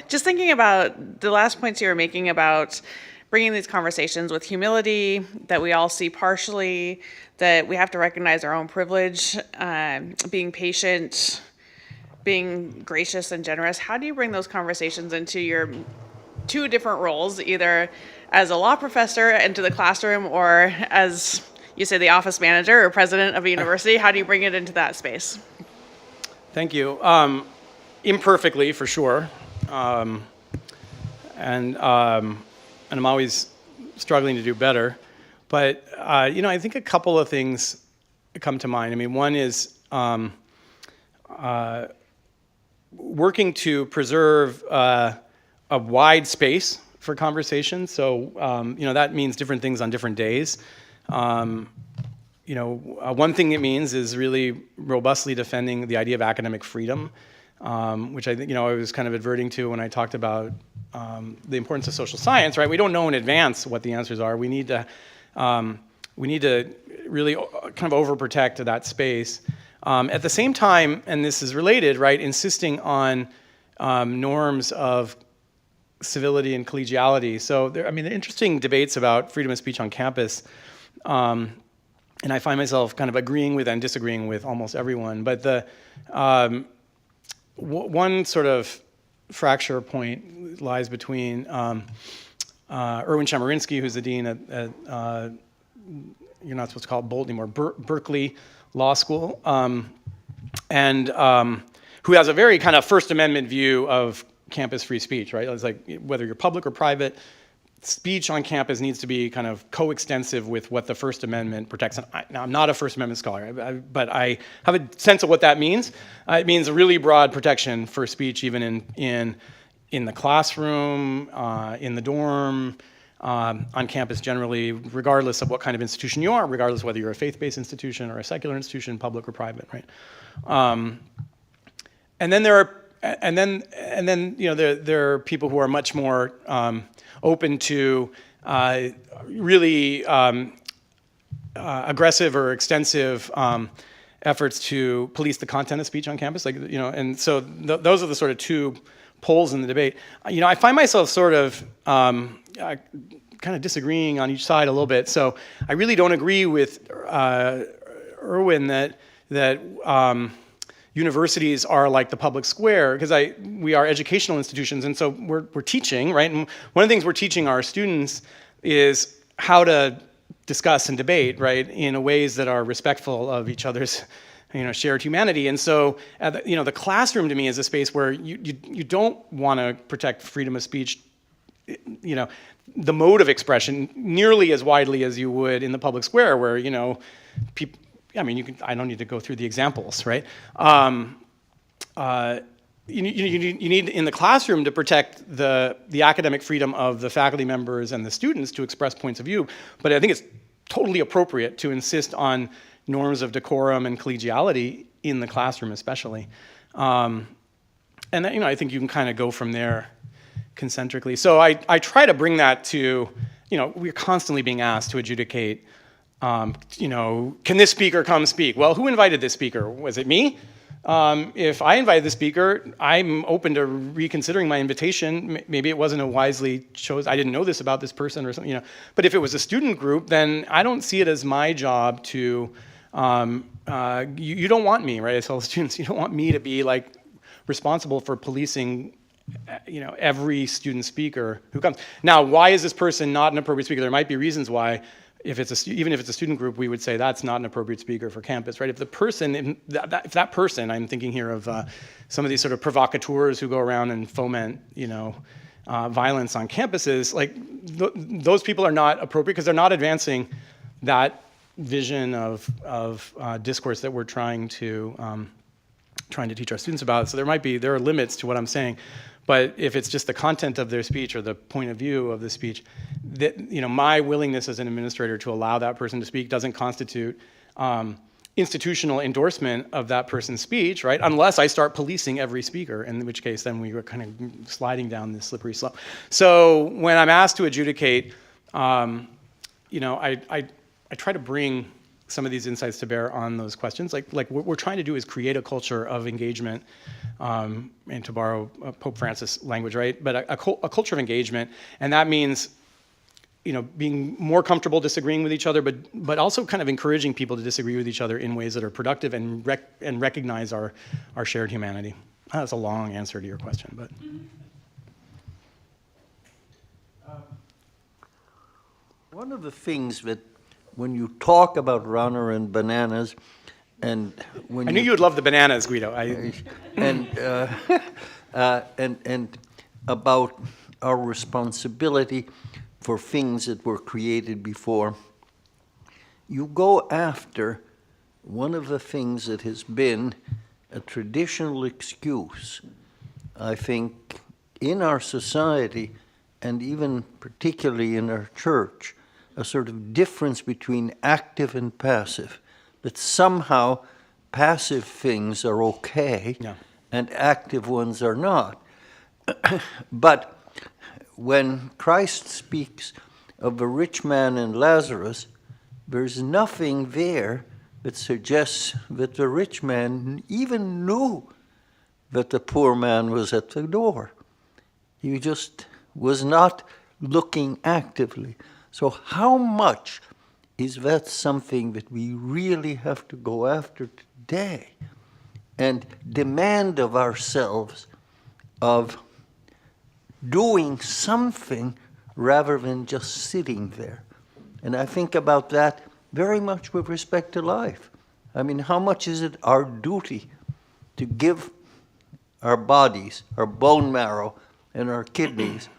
just thinking about the last points you were making about bringing these conversations with humility, that we all see partially, that we have to recognize our own privilege, being patient, being gracious and generous. How do you bring those conversations into your two different roles, either as a law professor into the classroom or as, you say, the office manager or president of a university? How do you bring it into that space? Thank you. Imperfectly, for sure. And I'm always struggling to do better. But, I think a couple of things come to mind. I mean, one is working to preserve a wide space for conversation. So, that means different things on different days. One thing it means is really robustly defending the idea of academic freedom, which I think, I was kind of adverting to when I talked about the importance of social science, right? We don't know in advance what the answers are. We need to really kind of overprotect that space. At the same time, and this is related, right, insisting on norms of civility and collegiality. So there are interesting debates about freedom of speech on campus, and I find myself kind of agreeing with and disagreeing with almost everyone. But the one sort of fracture point lies between Erwin Chemerinsky, who's the dean at you're not supposed to call it Bolt anymore, Berkeley Law School, and who has a very kind of First Amendment view of campus free speech, right? It's like whether you're public or private, speech on campus needs to be kind of coextensive with what the First Amendment protects. Now, I'm not a First Amendment scholar, but I have a sense of what that means. It means a really broad protection for speech, even in the classroom, in the dorm, on campus generally, regardless of what kind of institution you are, regardless of whether you're a faith-based institution or a secular institution, public or private, right? And then there are people who are much more open to really aggressive or extensive efforts to police the content of speech on campus, and so those are the sort of two poles in the debate. I find myself sort of kind of disagreeing on each side a little bit. So I really don't agree with Erwin that universities are like the public square, because we are educational institutions, and so we're teaching, right? And one of the things we're teaching our students is how to discuss and debate, right, in ways that are respectful of each other's, shared humanity. And so, the classroom to me is a space where you don't want to protect freedom of speech, the mode of expression nearly as widely as you would in the public square, where people. I don't need to go through the examples, right? You need in the classroom to protect the academic freedom of the faculty members and the students to express points of view. But I think it's totally appropriate to insist on norms of decorum and collegiality in the classroom, especially. And I think you can kind of go from there concentrically. So I try to bring that to, we're constantly being asked to adjudicate. Can this speaker come speak? Well, who invited this speaker? Was it me? If I invited the speaker, I'm open to reconsidering my invitation. Maybe it wasn't a wisely chosen. I didn't know this about this person or something, But if it was a student group, then I don't see it as my job to. You don't want me, right? I tell students, you don't want me to be like responsible for policing. Every student speaker who comes. Now, why is this person not an appropriate speaker? There might be reasons why. Even if it's a student group, we would say that's not an appropriate speaker for campus, right? If that person, I'm thinking here of some of these sort of provocateurs who go around and foment, violence on campuses, like those people are not appropriate because they're not advancing that vision of discourse that we're trying to teach our students about. So there are limits to what I'm saying. But if it's just the content of their speech or the point of view of the speech, my willingness as an administrator to allow that person to speak doesn't constitute institutional endorsement of that person's speech, right? Unless I start policing every speaker, in which case then we were kind of sliding down this slippery slope. So when I'm asked to adjudicate, I try to bring some of these insights to bear on those questions. Like what we're trying to do is create a culture of engagement, and to borrow Pope Francis language, right? But a culture of engagement, and that means being more comfortable disagreeing with each other, but also kind of encouraging people to disagree with each other in ways that are productive and recognize our shared humanity. That's a long answer to your question, but. One of the things that when you talk about runner and bananas, and when I knew you would love the bananas, Guido. and about our responsibility for things that were created before, you go after one of the things that has been a traditional excuse, I think, in our society and even particularly in our church, a sort of difference between active and passive, that somehow passive things are okay and active ones are not. But when Christ speaks of the rich man and Lazarus, there's nothing there that suggests that the rich man even knew that the poor man was at the door. He just was not looking actively. So how much is that something that we really have to go after today and demand of ourselves of doing something rather than just sitting there? And I think about that very much with respect to life. I mean, how much is it our duty to give our bodies, our bone marrow, and our kidneys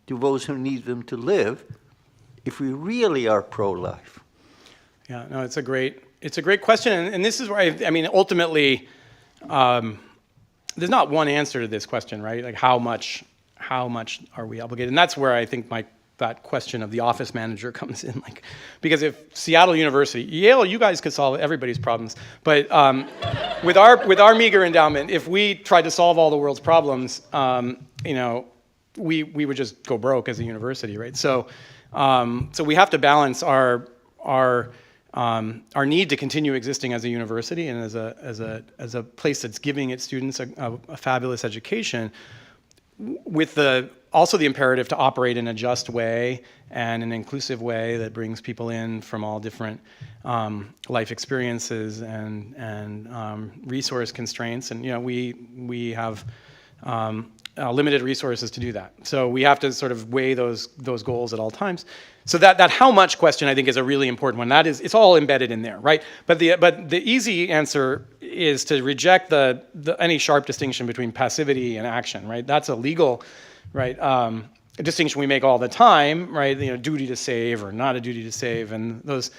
to those who need them to live if we really are pro-life? Yeah, no, it's a great question, and this is where ultimately, there's not one answer to this question, right? Like how much are we obligated? And that's where I think that question of the office manager comes in, because if Seattle University, Yale, you guys could solve everybody's problems, but with our meager endowment, if we tried to solve all the world's problems, we would just go broke as a university, right? So we have to balance our need to continue existing as a university and as a place that's giving its students a fabulous education, with also the imperative to operate in a just way and an inclusive way that brings people in from all different life experiences and resource constraints. And we have limited resources to do that. So we have to sort of weigh those goals at all times. So that how much question, I think, is a really important one. It's all embedded in there, right? But the easy answer is to reject any sharp distinction between passivity and action, right? That's a legal, right, a distinction we make all the time, right? Duty to save or not a duty to save, and those.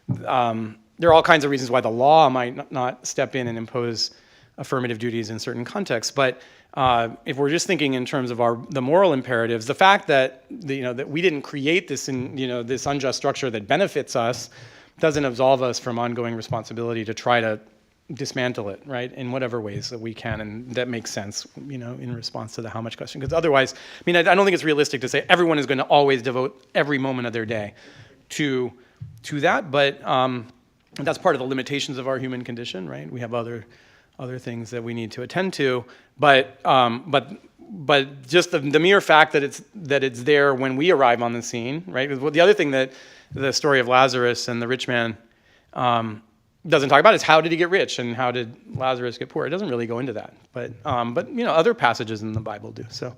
There are all kinds of reasons why the law might not step in and impose affirmative duties in certain contexts, but if we're just thinking in terms of the moral imperatives, the fact that that we didn't create this this unjust structure that benefits us doesn't absolve us from ongoing responsibility to try to dismantle it, right, in whatever ways that we can, and that makes sense, in response to the how much question. Because otherwise, I don't think it's realistic to say everyone is going to always devote every moment of their day to that, but that's part of the limitations of our human condition, right? We have other things that we need to attend to, but just the mere fact that it's there when we arrive on the scene, right? The other thing that the story of Lazarus and the rich man doesn't talk about is how did he get rich and how did Lazarus get poor. It doesn't really go into that, but other passages in the Bible do. So,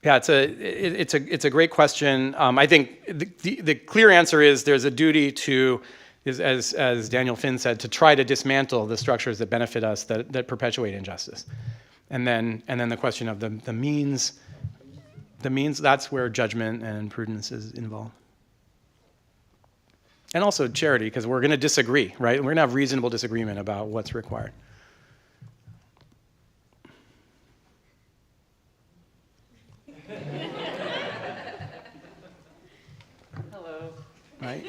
yeah, it's a great question. I think the clear answer is there's a duty to. As Daniel Finn said, to try to dismantle the structures that benefit us, that perpetuate injustice, and then the question of the means, that's where judgment and prudence is involved, and also charity, because we're going to disagree, right? We're going to have reasonable disagreement about what's required. Hello. Right?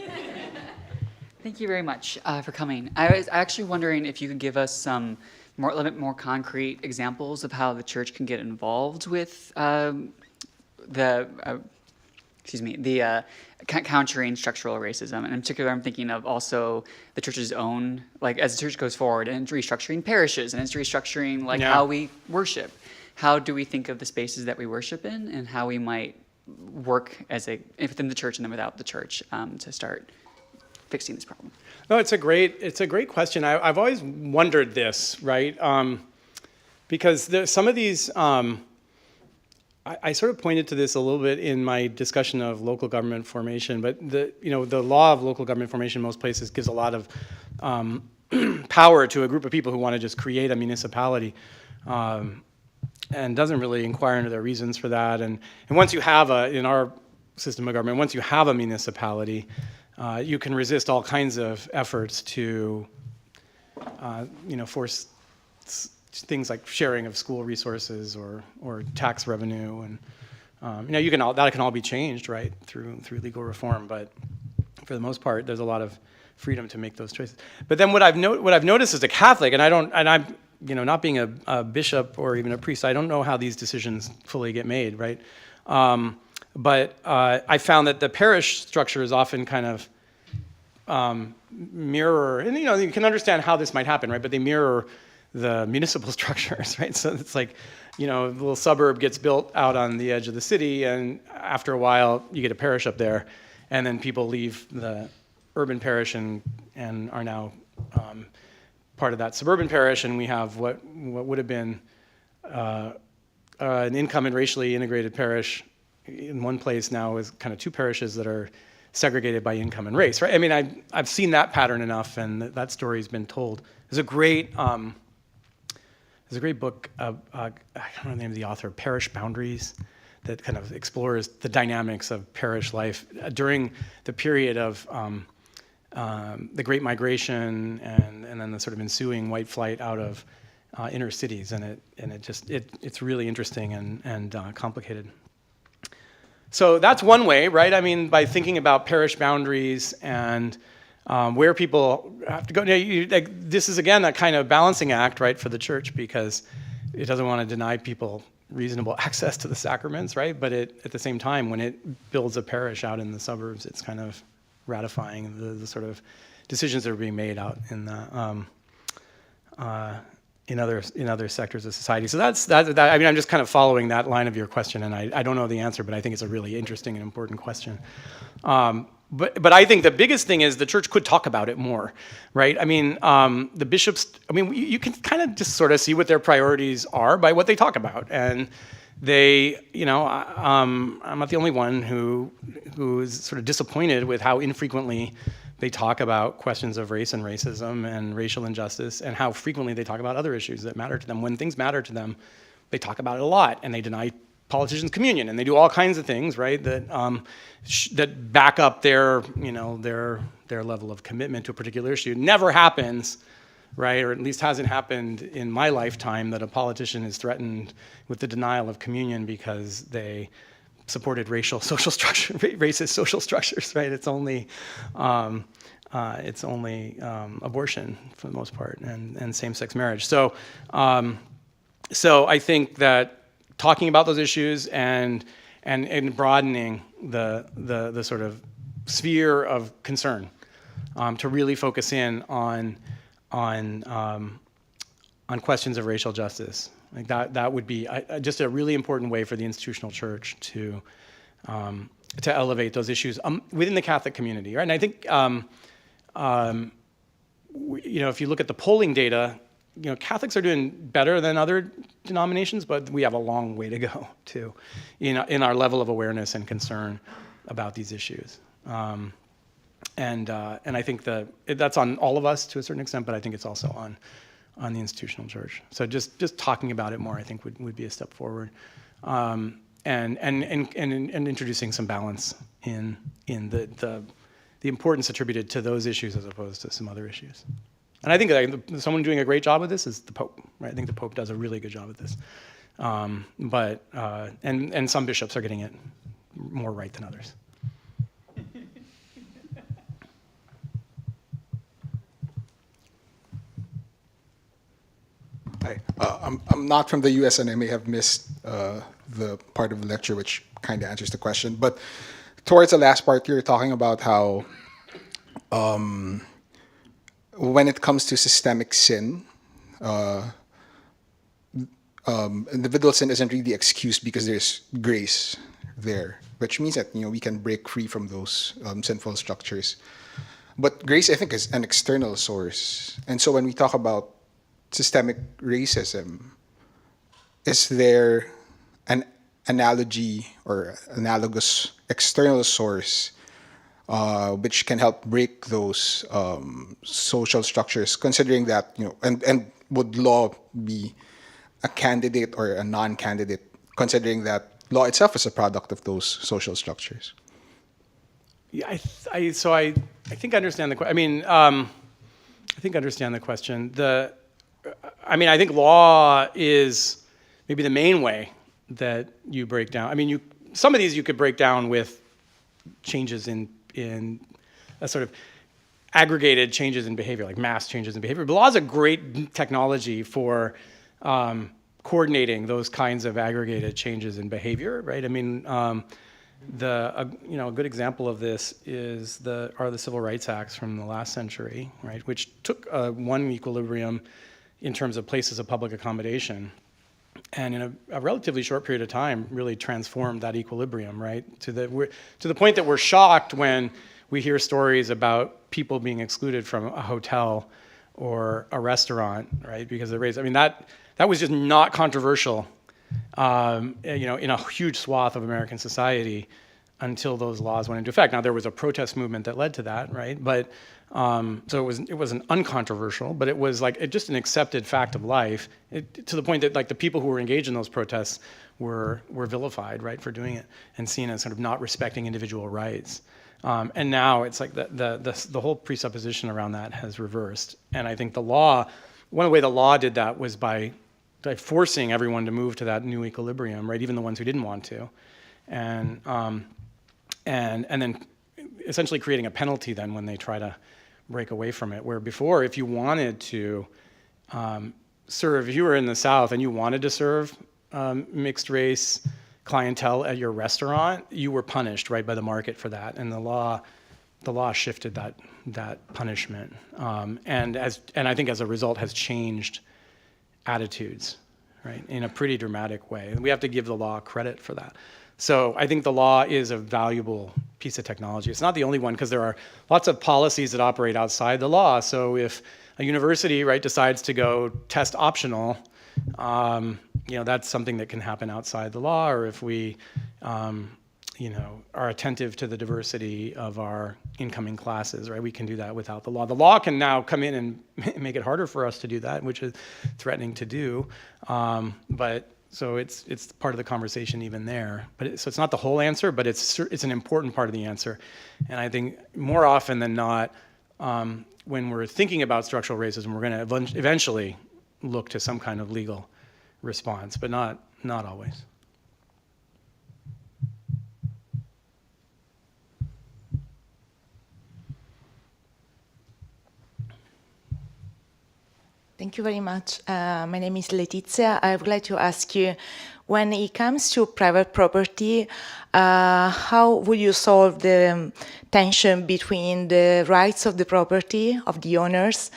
Thank you very much for coming. I was actually wondering if you could give us a little bit more concrete examples of how the church can get involved with countering structural racism. And in particular, I'm thinking of also the church's own, like as the church goes forward and it's restructuring parishes and it's restructuring how we worship. How do we think of the spaces that we worship in and how we might work within the church and then without the church to start fixing this problem? No, it's a great question. I've always wondered this, right? Because some of these, I sort of pointed to this a little bit in my discussion of local government formation, but the law of local government formation in most places gives a lot of power to a group of people who want to just create a municipality. And doesn't really inquire into their reasons for that. And once you have in our system of government, once you have a municipality, you can resist all kinds of efforts to, force things like sharing of school resources or tax revenue, and that can all be changed, right, through legal reform. But for the most part, there's a lot of freedom to make those choices. But then what I've noticed as a Catholic, and I'm not being a bishop or even a priest, I don't know how these decisions fully get made, right? But I found that the parish structure is often kind of mirror, and you can understand how this might happen, right? But they mirror the municipal structures, right? So it's like, the little suburb gets built out on the edge of the city, and after a while, you get a parish up there, and then people leave the urban parish and are now part of that suburban parish, and we have what would have been an income and racially integrated parish in one place now is kind of two parishes that are segregated by income and race, right? I mean, I've seen that pattern enough, and that story's been told. There's a great book, I don't know the name of the author, Parish Boundaries, that kind of explores the dynamics of parish life during the period of the Great Migration and then the sort of ensuing white flight out of inner cities, and it's really interesting and complicated. So that's one way, right? I mean, by thinking about parish boundaries and where people have to go. This is again a kind of balancing act, right, for the church, because it doesn't want to deny people reasonable access to the sacraments, right? But at the same time, when it builds a parish out in the suburbs, it's kind of ratifying the sort of decisions that are being made out in the in other sectors of society. So that's that. I mean, I'm just kind of following that line of your question, and I don't know the answer, but I think it's a really interesting and important question. But I think the biggest thing is the church could talk about it more, right? I mean, the bishops. I mean, you can kind of just sort of see what their priorities are by what they talk about, and they, I'm not the only one who is sort of disappointed with how infrequently they talk about questions of race and racism and racial injustice, and how frequently they talk about other issues that matter to them. When things matter to them, they talk about it a lot, and they deny politicians communion, and they do all kinds of things, right, that that back up their level of commitment to a particular issue. It never happens, right, or at least hasn't happened in my lifetime, that a politician is threatened with the denial of communion because they supported racist social structures, right? It's only abortion for the most part, and same-sex marriage. So I think that talking about those issues and broadening the sort of sphere of concern to really focus in on questions of racial justice. Like that would be just a really important way for the institutional church to elevate those issues within the Catholic community, right? And I think if you look at the polling data, Catholics are doing better than other denominations, but we have a long way to go too, in our level of awareness and concern about these issues. And I think that's on all of us to a certain extent, but I think it's also on the institutional church. So just talking about it more, I think, would be a step forward, and introducing some balance in the importance attributed to those issues as opposed to some other issues. And I think someone doing a great job with this is the Pope, right? I think the Pope does a really good job with this. And some bishops are getting it more right than others. Hi. I'm not from the US, and I may have missed the part of the lecture which kind of answers the question. But towards the last part, you were talking about how when it comes to systemic sin, individual sin isn't really excused because there's grace there, which means that we can break free from those sinful structures. But grace, I think, is an external source, and so when we talk about systemic racism, is there an analogy or analogous external source which can help break those social structures, considering that, and would law be a candidate or a non-candidate, considering that law itself is a product of those social structures? Yeah, I think I understand the question. I think I understand the question. I think law is maybe the main way that you break down. Some of these you could break down with changes in a sort of aggregated changes in behavior, like mass changes in behavior. But law is a great technology for coordinating those kinds of aggregated changes in behavior, right? A good example of this are the Civil Rights Acts from the last century, right? Which took one equilibrium in terms of places of public accommodation, and in a relatively short period of time, really transformed that equilibrium, right? To the point that we're shocked when we hear stories about people being excluded from a hotel or a restaurant, right? Because of race. That was just not controversial, in a huge swath of American society until those laws went into effect. Now, there was a protest movement that led to that, right? But so it wasn't uncontroversial, but it was just an accepted fact of life, to the point that the people who were engaged in those protests were vilified, right, for doing it and seen as sort of not respecting individual rights. And now it's like the whole presupposition around that has reversed. And I think one way the law did that was by forcing everyone to move to that new equilibrium, right, even the ones who didn't want to, and then essentially creating a penalty then when they try to break away from it. Where before, if you wanted to serve, if you were in the South and you wanted to serve mixed race clientele at your restaurant, you were punished, right, by the market for that. And the law shifted that punishment, and I think as a result has changed attitudes, right, in a pretty dramatic way. And we have to give the law credit for that. So I think the law is a valuable piece of technology. It's not the only one, because there are lots of policies that operate outside the law. So if a university, right, decides to go test optional, that's something that can happen outside the law. Or if we, are attentive to the diversity of our incoming classes, right, we can do that without the law. The law can now come in and make it harder for us to do that, which is threatening to do. So it's part of the conversation even there. So it's not the whole answer, but it's an important part of the answer. And I think more often than not, when we're thinking about structural racism, we're going to eventually look to some kind of legal response, but not always. Thank you very much. My name is Letizia. I would like to ask you, when it comes to private property, how would you solve the tension between the rights of the property of the owners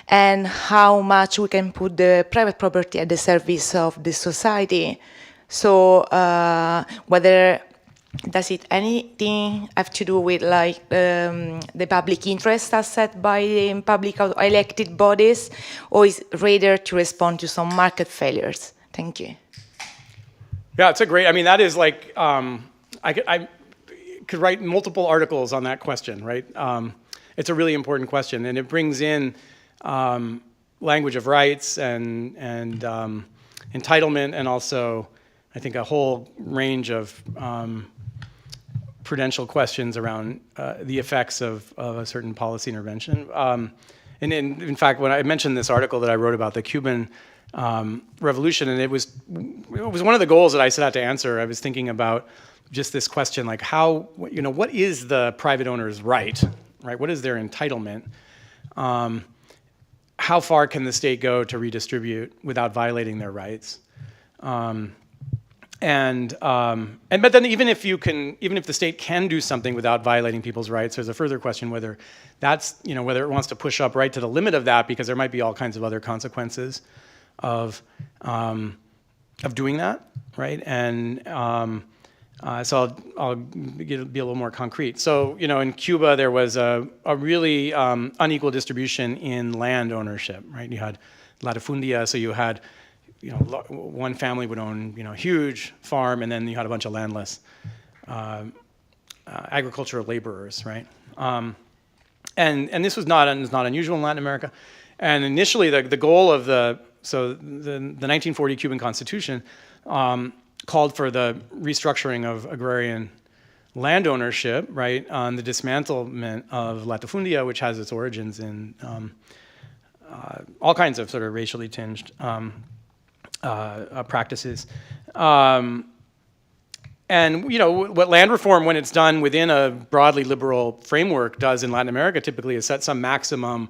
and how much we can put the private property at the service of the society? So whether does it anything have to do with the public interest as set by the public elected bodies, or is it rather to respond to some market failures? Thank you. Yeah, it's that is I could write multiple articles on that question, right? It's a really important question, and it brings in language of rights and entitlement, and also I think a whole range of prudential questions around the effects of a certain policy intervention. And in fact, when I mentioned this article that I wrote about the Cuban Revolution, and it was one of the goals that I set out to answer. I was thinking about just this question, like how, what is the private owner's right? What is their entitlement? How far can the state go to redistribute without violating their rights? But then even if the state can do something without violating people's rights, there's a further question whether that's, whether it wants to push up right to the limit of that, because there might be all kinds of other consequences of doing that, right? And so I'll be a little more concrete. So, in Cuba, there was a really unequal distribution in land ownership, right? You had latifundia, so you had, one family would own, a huge farm, and then you had a bunch of landless agricultural laborers, right? And this was not unusual in Latin America. And initially, the goal of the 1940 Cuban Constitution called for the restructuring of agrarian land ownership, right, on the dismantlement of latifundia, which has its origins in all kinds of sort of racially tinged practices. And what land reform, when it's done within a broadly liberal framework, does in Latin America typically is set some maximum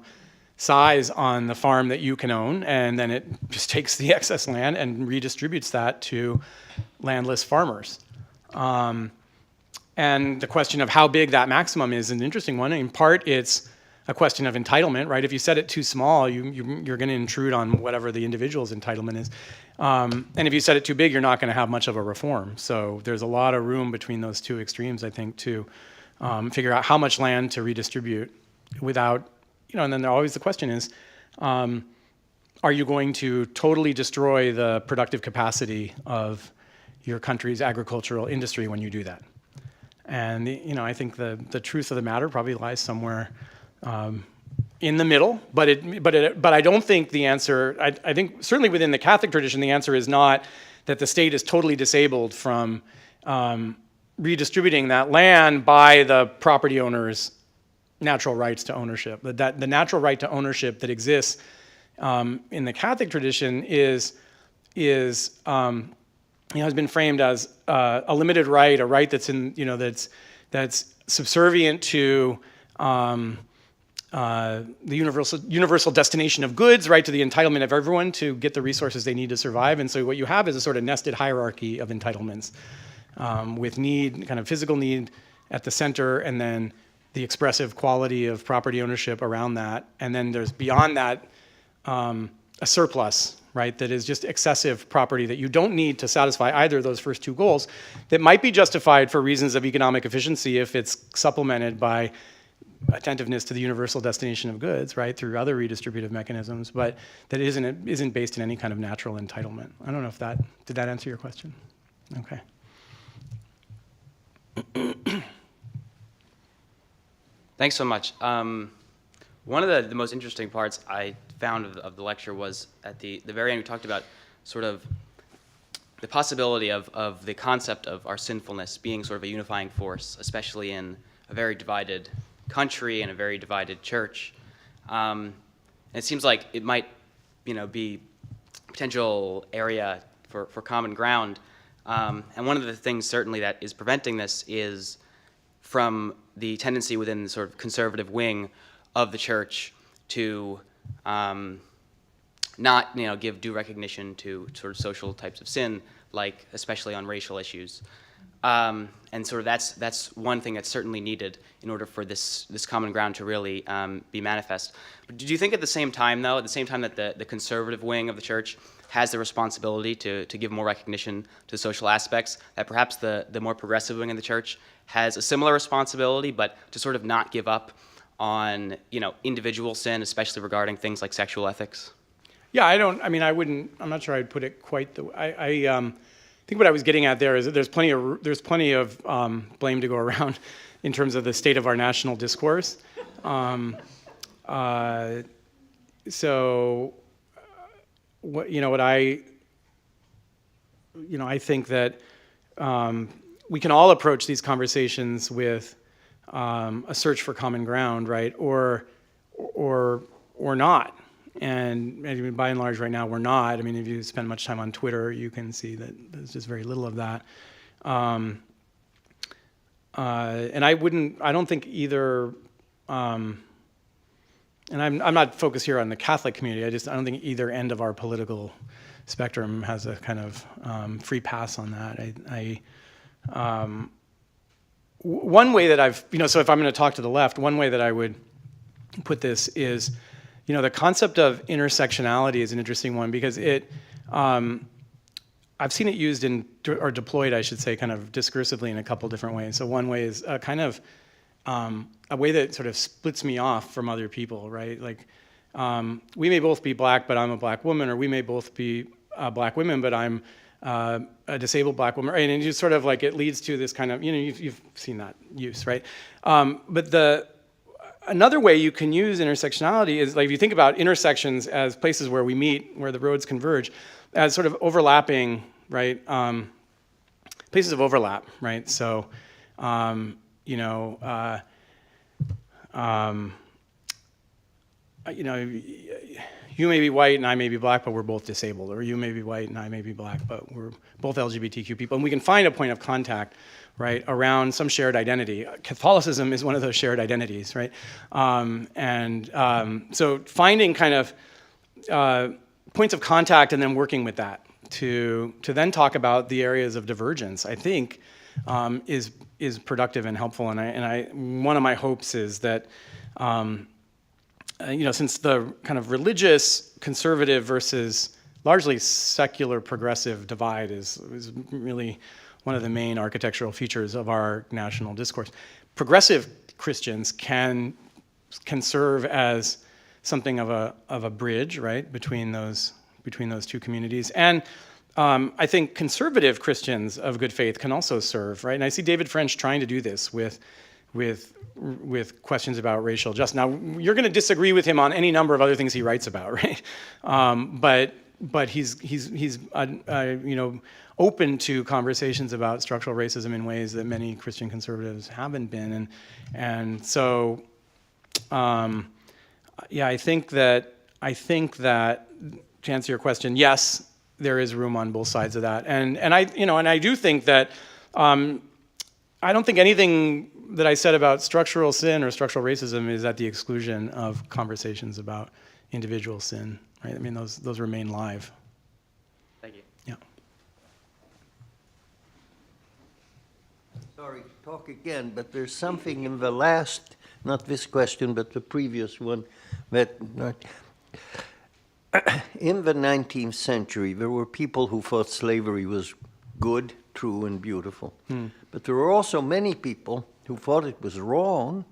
size on the farm that you can own, and then it just takes the excess land and redistributes that to landless farmers. And the question of how big that maximum is an interesting one. In part, it's a question of entitlement, right? If you set it too small, you're going to intrude on whatever the individual's entitlement is. And if you set it too big, you're not going to have much of a reform. So there's a lot of room between those two extremes, I think, to figure out how much land to redistribute without, and then always the question is, are you going to totally destroy the productive capacity of your country's agricultural industry when you do that? And I think the truth of the matter probably lies somewhere in the middle. But I don't think the answer. I think certainly within the Catholic tradition, the answer is not that the state is totally disabled from redistributing that land by the property owner's natural rights to ownership. That the natural right to ownership that exists in the Catholic tradition has been framed as a limited right, a right that's that's subservient to the universal destination of goods, right, to the entitlement of everyone to get the resources they need to survive. And so what you have is a sort of nested hierarchy of entitlements with need, kind of physical need at the center, and then the expressive quality of property ownership around that. And then there's beyond that a surplus, right, that is just excessive property that you don't need to satisfy either of those first two goals, that might be justified for reasons of economic efficiency if it's supplemented by attentiveness to the universal destination of goods, right, through other redistributive mechanisms, but that isn't based in any kind of natural entitlement. I don't know if did that answer your question? Okay. Thanks so much. One of the most interesting parts I found of the lecture was at the very end. We talked about sort of the possibility of the concept of our sinfulness being sort of a unifying force, especially in a very divided country and a very divided church. And it seems like it might, be potential area for common ground. And one of the things certainly that is preventing this is from the tendency within the sort of conservative wing of the church to not, give due recognition to sort of social types of sin, like especially on racial issues. And sort of that's one thing that's certainly needed in order for this common ground to really be manifest. But do you think at the same time that the conservative wing of the church has the responsibility to give more recognition to social aspects, that perhaps the more progressive wing of the church has a similar responsibility, but to sort of not give up on individual sin, especially regarding things like sexual ethics? Yeah, I'm not sure I'd put it quite the way. I think what I was getting at there is that there's plenty of blame to go around in terms of the state of our national discourse. I think that we can all approach these conversations with a search for common ground, right, or not. by and large right now we're not. I mean, if you spend much time on Twitter, you can see that there's just very little of that. And I don't think either, and I'm not focused here on the Catholic community, I don't think either end of our political spectrum has a kind of free pass on that. One way that so if I'm going to talk to the left, one way that I would put this is, the concept of intersectionality is an interesting one because I've seen it used or deployed, I should say, kind of discursively in a couple different ways. So one way is kind of a way that sort of splits me off from other people, right? Like, we may both be black, but I'm a black woman, or we may both be black women, but I'm a disabled black woman, right? And you sort of like, it leads to this kind of, you've seen that use, right? But another way you can use intersectionality is, like, if you think about intersections as places where we meet, where the roads converge, as sort of overlapping, right? Places of overlap, right? So, you may be white and I may be black, but we're both disabled. Or you may be white and I may be black, but we're both LGBTQ people. And we can find a point of contact, right, around some shared identity. Catholicism is one of those shared identities, right? So finding kind of points of contact and then working with that to then talk about the areas of divergence, I think, is productive and helpful. And one of my hopes is that, since the kind of religious conservative versus largely secular progressive divide is really one of the main architectural features of our national discourse, progressive Christians can serve as something of a bridge, right, between those two communities. And I think conservative Christians of good faith can also serve, right? And I see David French trying to do this with questions about racial justice. Now, you're going to disagree with him on any number of other things he writes about, right? But he's open to conversations about structural racism in ways that many Christian conservatives haven't been, and so I think that to answer your question, yes, there is room on both sides of that, and I do think that I don't think anything that I said about structural sin or structural racism is at the exclusion of conversations about individual sin, right? I mean, those remain live. Thank you. Yeah. Sorry to talk again, but there's something in the last, not this question, but the previous one, that in the 19th century, there were people who thought slavery was good, true, and beautiful. But there were also many people who thought it was wrong,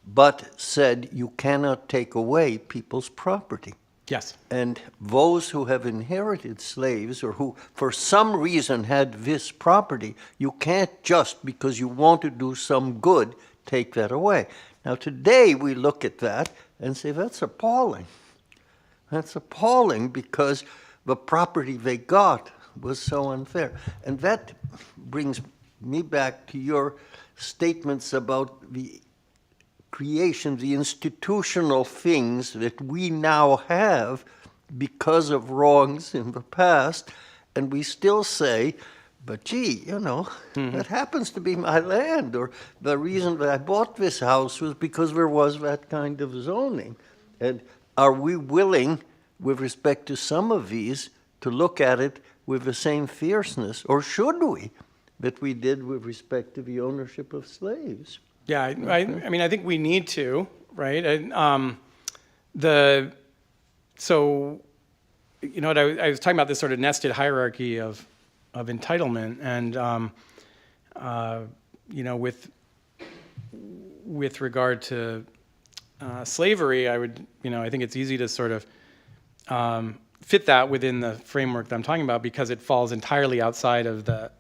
but said you cannot take away people's property. Yes. And those who have inherited slaves, or who for some reason had this property, you can't just because you want to do some good, take that away. Now today we look at that and say that's appalling. That's appalling because the property they got was so unfair. And that brings me back to your statements about the creation, the institutional things that we now have because of wrongs in the past, and we still say, but gee, that happens to be my land, or the reason that I bought this house was because there was that kind of zoning. And are we willing, with respect to some of these, to look at it with the same fierceness, or should we, that we did with respect to the ownership of slaves? Yeah, I mean, I think we need to, right? And, I was talking about this sort of nested hierarchy of entitlement, and with regard to slavery, I think it's easy to sort of fit that within the framework that I'm talking about because it falls entirely outside of the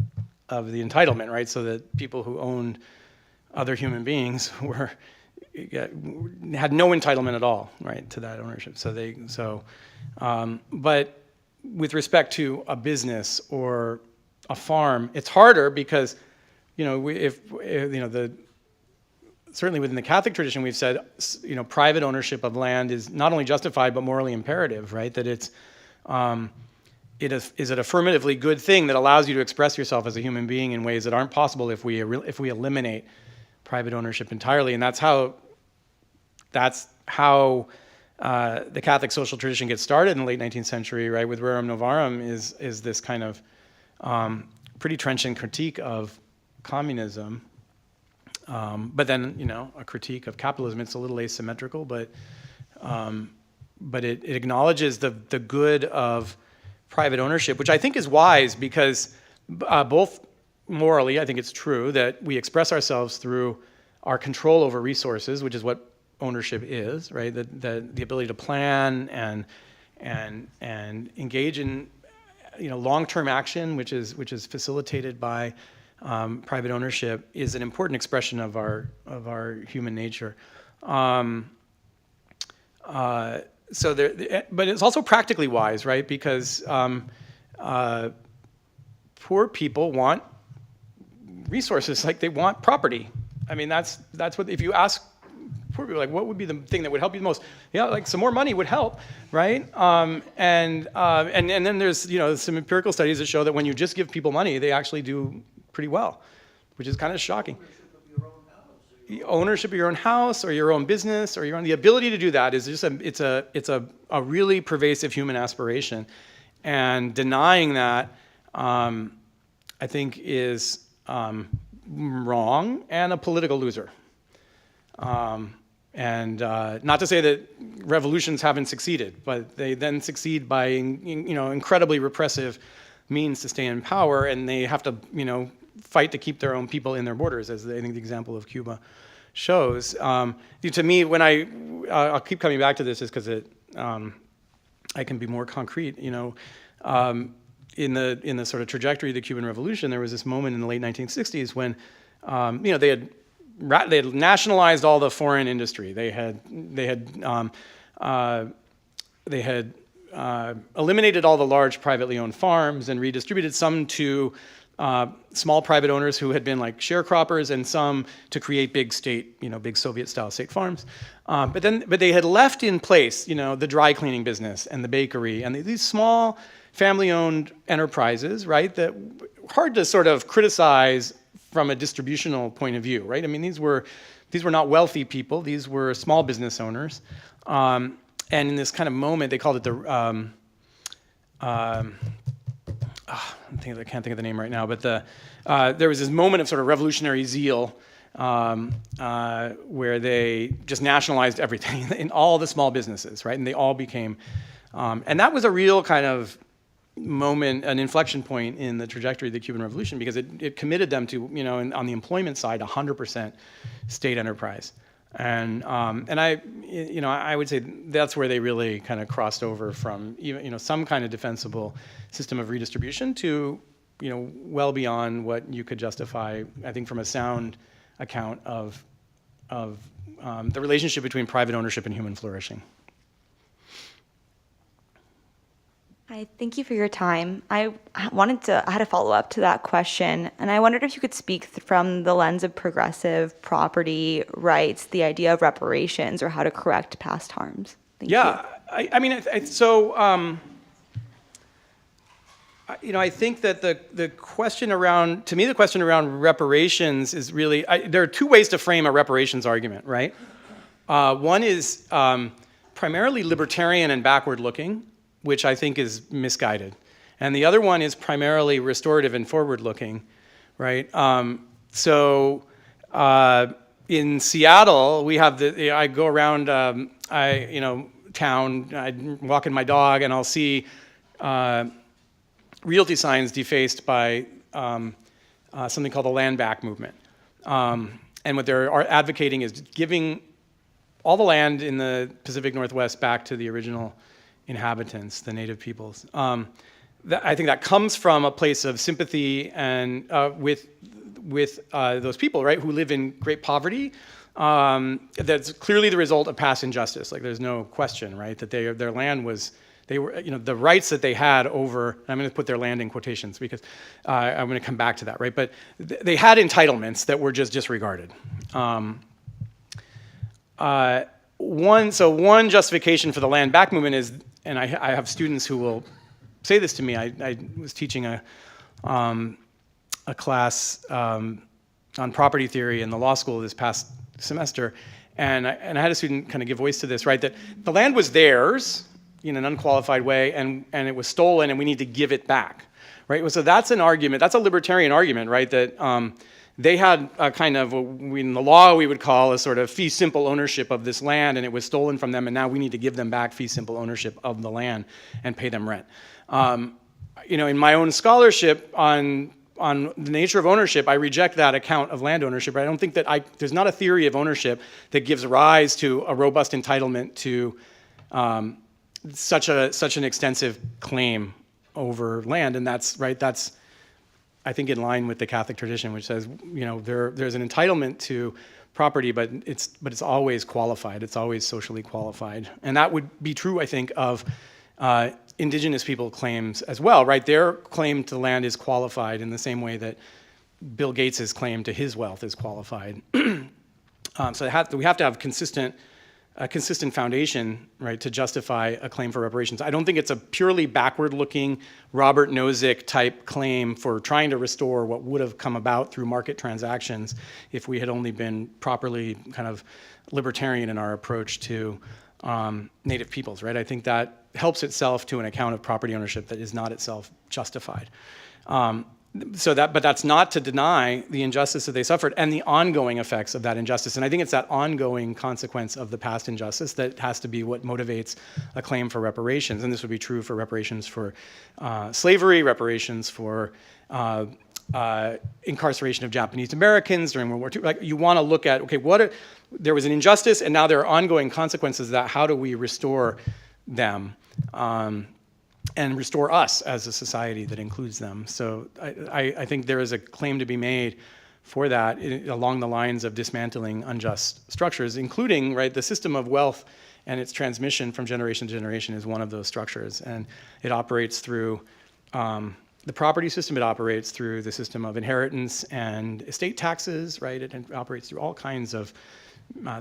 entitlement, right? So that people who owned other human beings had no entitlement at all, right, to that ownership. But with respect to a business or a farm, it's harder because, certainly within the Catholic tradition, we've said, private ownership of land is not only justified but morally imperative, right? That it is an affirmatively good thing that allows you to express yourself as a human being in ways that aren't possible if we eliminate private ownership entirely. And that's how the Catholic social tradition gets started in the late 19th century, right? With Rerum Novarum is this kind of pretty trenchant critique of communism. But then, a critique of capitalism. It's a little asymmetrical, but it acknowledges the good of private ownership, which I think is wise because both morally, I think it's true that we express ourselves through our control over resources, which is what ownership is, right? The ability to plan and engage in long-term action, which is facilitated by private ownership, is an important expression of our human nature. But it's also practically wise, right? Because poor people want resources, like they want property. I mean, that's what, if you ask poor people, like, what would be the thing that would help you the most? Yeah, like some more money would help, right? And then there's some empirical studies that show that when you just give people money, they actually do pretty well, which is kind of shocking. Ownership of your own house or your own business or the ability to do that is just it's a really pervasive human aspiration, and denying that I think is wrong and a political loser. And not to say that revolutions haven't succeeded, but they then succeed by incredibly repressive means to stay in power, and they have to fight to keep their own people in their borders, as I think the example of Cuba shows. To me, when I'll keep coming back to this, is because I can be more concrete. In the sort of trajectory of the Cuban Revolution, there was this moment in the late 1960s when they had nationalized all the foreign industry. They had eliminated all the large privately owned farms and redistributed some to small private owners who had been like sharecroppers, and some to create big state, big Soviet-style state farms. But they had left in place, the dry cleaning business and the bakery and these small family-owned enterprises, right? That hard to sort of criticize from a distributional point of view, right? I mean, these were not wealthy people; these were small business owners. And in this kind of moment, they called it the I can't think of the name right now, but there was this moment of sort of revolutionary zeal where they just nationalized everything in all the small businesses, right? And they all became, and that was a real kind of moment, an inflection point in the trajectory of the Cuban Revolution, because it committed them to, on the employment side, 100% state enterprise. And I would say that's where they really kind of crossed over from some kind of defensible system of redistribution to well beyond what you could justify, I think, from a sound account of the relationship between private ownership and human flourishing. Hi, thank you for your time. I had a follow-up to that question, and I wondered if you could speak from the lens of progressive property rights, the idea of reparations or how to correct past harms. Thank you. I think that the question around reparations is really, there are two ways to frame a reparations argument, right? One is primarily libertarian and backward-looking, which I think is misguided. And the other one is primarily restorative and forward-looking, right? In Seattle, we have I go around, town, I walk in my dog, and I'll see realty signs defaced by something called the Land Back movement. And what they're advocating is giving all the land in the Pacific Northwest back to the original inhabitants, the native peoples. I think that comes from a place of sympathy and with those people, right, who live in great poverty. That's clearly the result of past injustice. Like, there's no question, right, that their land was, the rights that they had over, I'm going to put their land in quotations because I'm going to come back to that, right? But they had entitlements that were just disregarded. one justification for the land back movement is, and I have students who will say this to me. I was teaching a class on property theory in the law school this past semester, and I had a student kind of give voice to this, right? That the land was theirs in an unqualified way, and it was stolen, and we need to give it back, right? So that's an argument. That's a libertarian argument, right? That they had a kind of, in the law we would call a sort of fee simple ownership of this land, and it was stolen from them, and now we need to give them back fee simple ownership of the land and pay them rent. In my own scholarship on the nature of ownership, I reject that account of land ownership. I don't think that there's not a theory of ownership that gives rise to a robust entitlement to such an extensive claim over land, and that's right. That's, I think, in line with the Catholic tradition, which says, there's an entitlement to property, but it's always qualified. It's always socially qualified, and that would be true, I think, of indigenous people claims as well, right? Their claim to land is qualified in the same way that Bill Gates's claim to his wealth is qualified. So we have to have a consistent foundation, right, to justify a claim for reparations. I don't think it's a purely backward-looking Robert Nozick type claim for trying to restore what would have come about through market transactions if we had only been properly kind of libertarian in our approach to Native peoples, right? I think that helps itself to an account of property ownership that is not itself justified. But that's not to deny the injustice that they suffered and the ongoing effects of that injustice. And I think it's that ongoing consequence of the past injustice that has to be what motivates a claim for reparations. And this would be true for reparations for slavery, reparations for incarceration of Japanese Americans during World War II. Like, you want to look at, okay, there was an injustice, and now there are ongoing consequences of that. How do we restore them? And restore us as a society that includes them. So I think there is a claim to be made for that along the lines of dismantling unjust structures, including, right, the system of wealth and its transmission from generation to generation is one of those structures. And it operates through the property system. It operates through the system of inheritance and estate taxes, right? It operates through all kinds of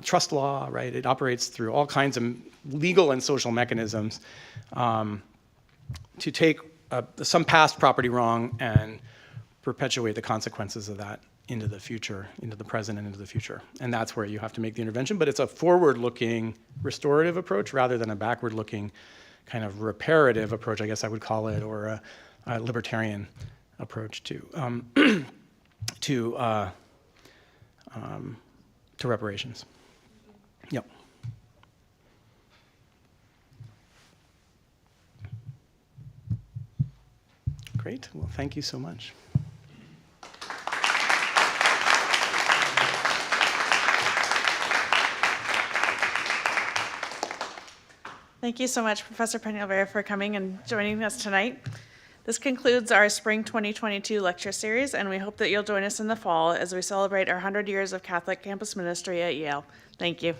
trust law, right? It operates through all kinds of legal and social mechanisms to take some past property wrong and perpetuate the consequences of that into the future, into the present and into the future. And that's where you have to make the intervention, but it's a forward-looking restorative approach rather than a backward-looking kind of reparative approach, I guess I would call it, or a libertarian approach to reparations. Yep. Great. Well, thank you so much. Thank you so much, Professor Peñalver, for coming and joining us tonight. This concludes our Spring 2022 lecture series, and we hope that you'll join us in the fall as we celebrate our 100 years of Catholic campus ministry at Yale. Thank you.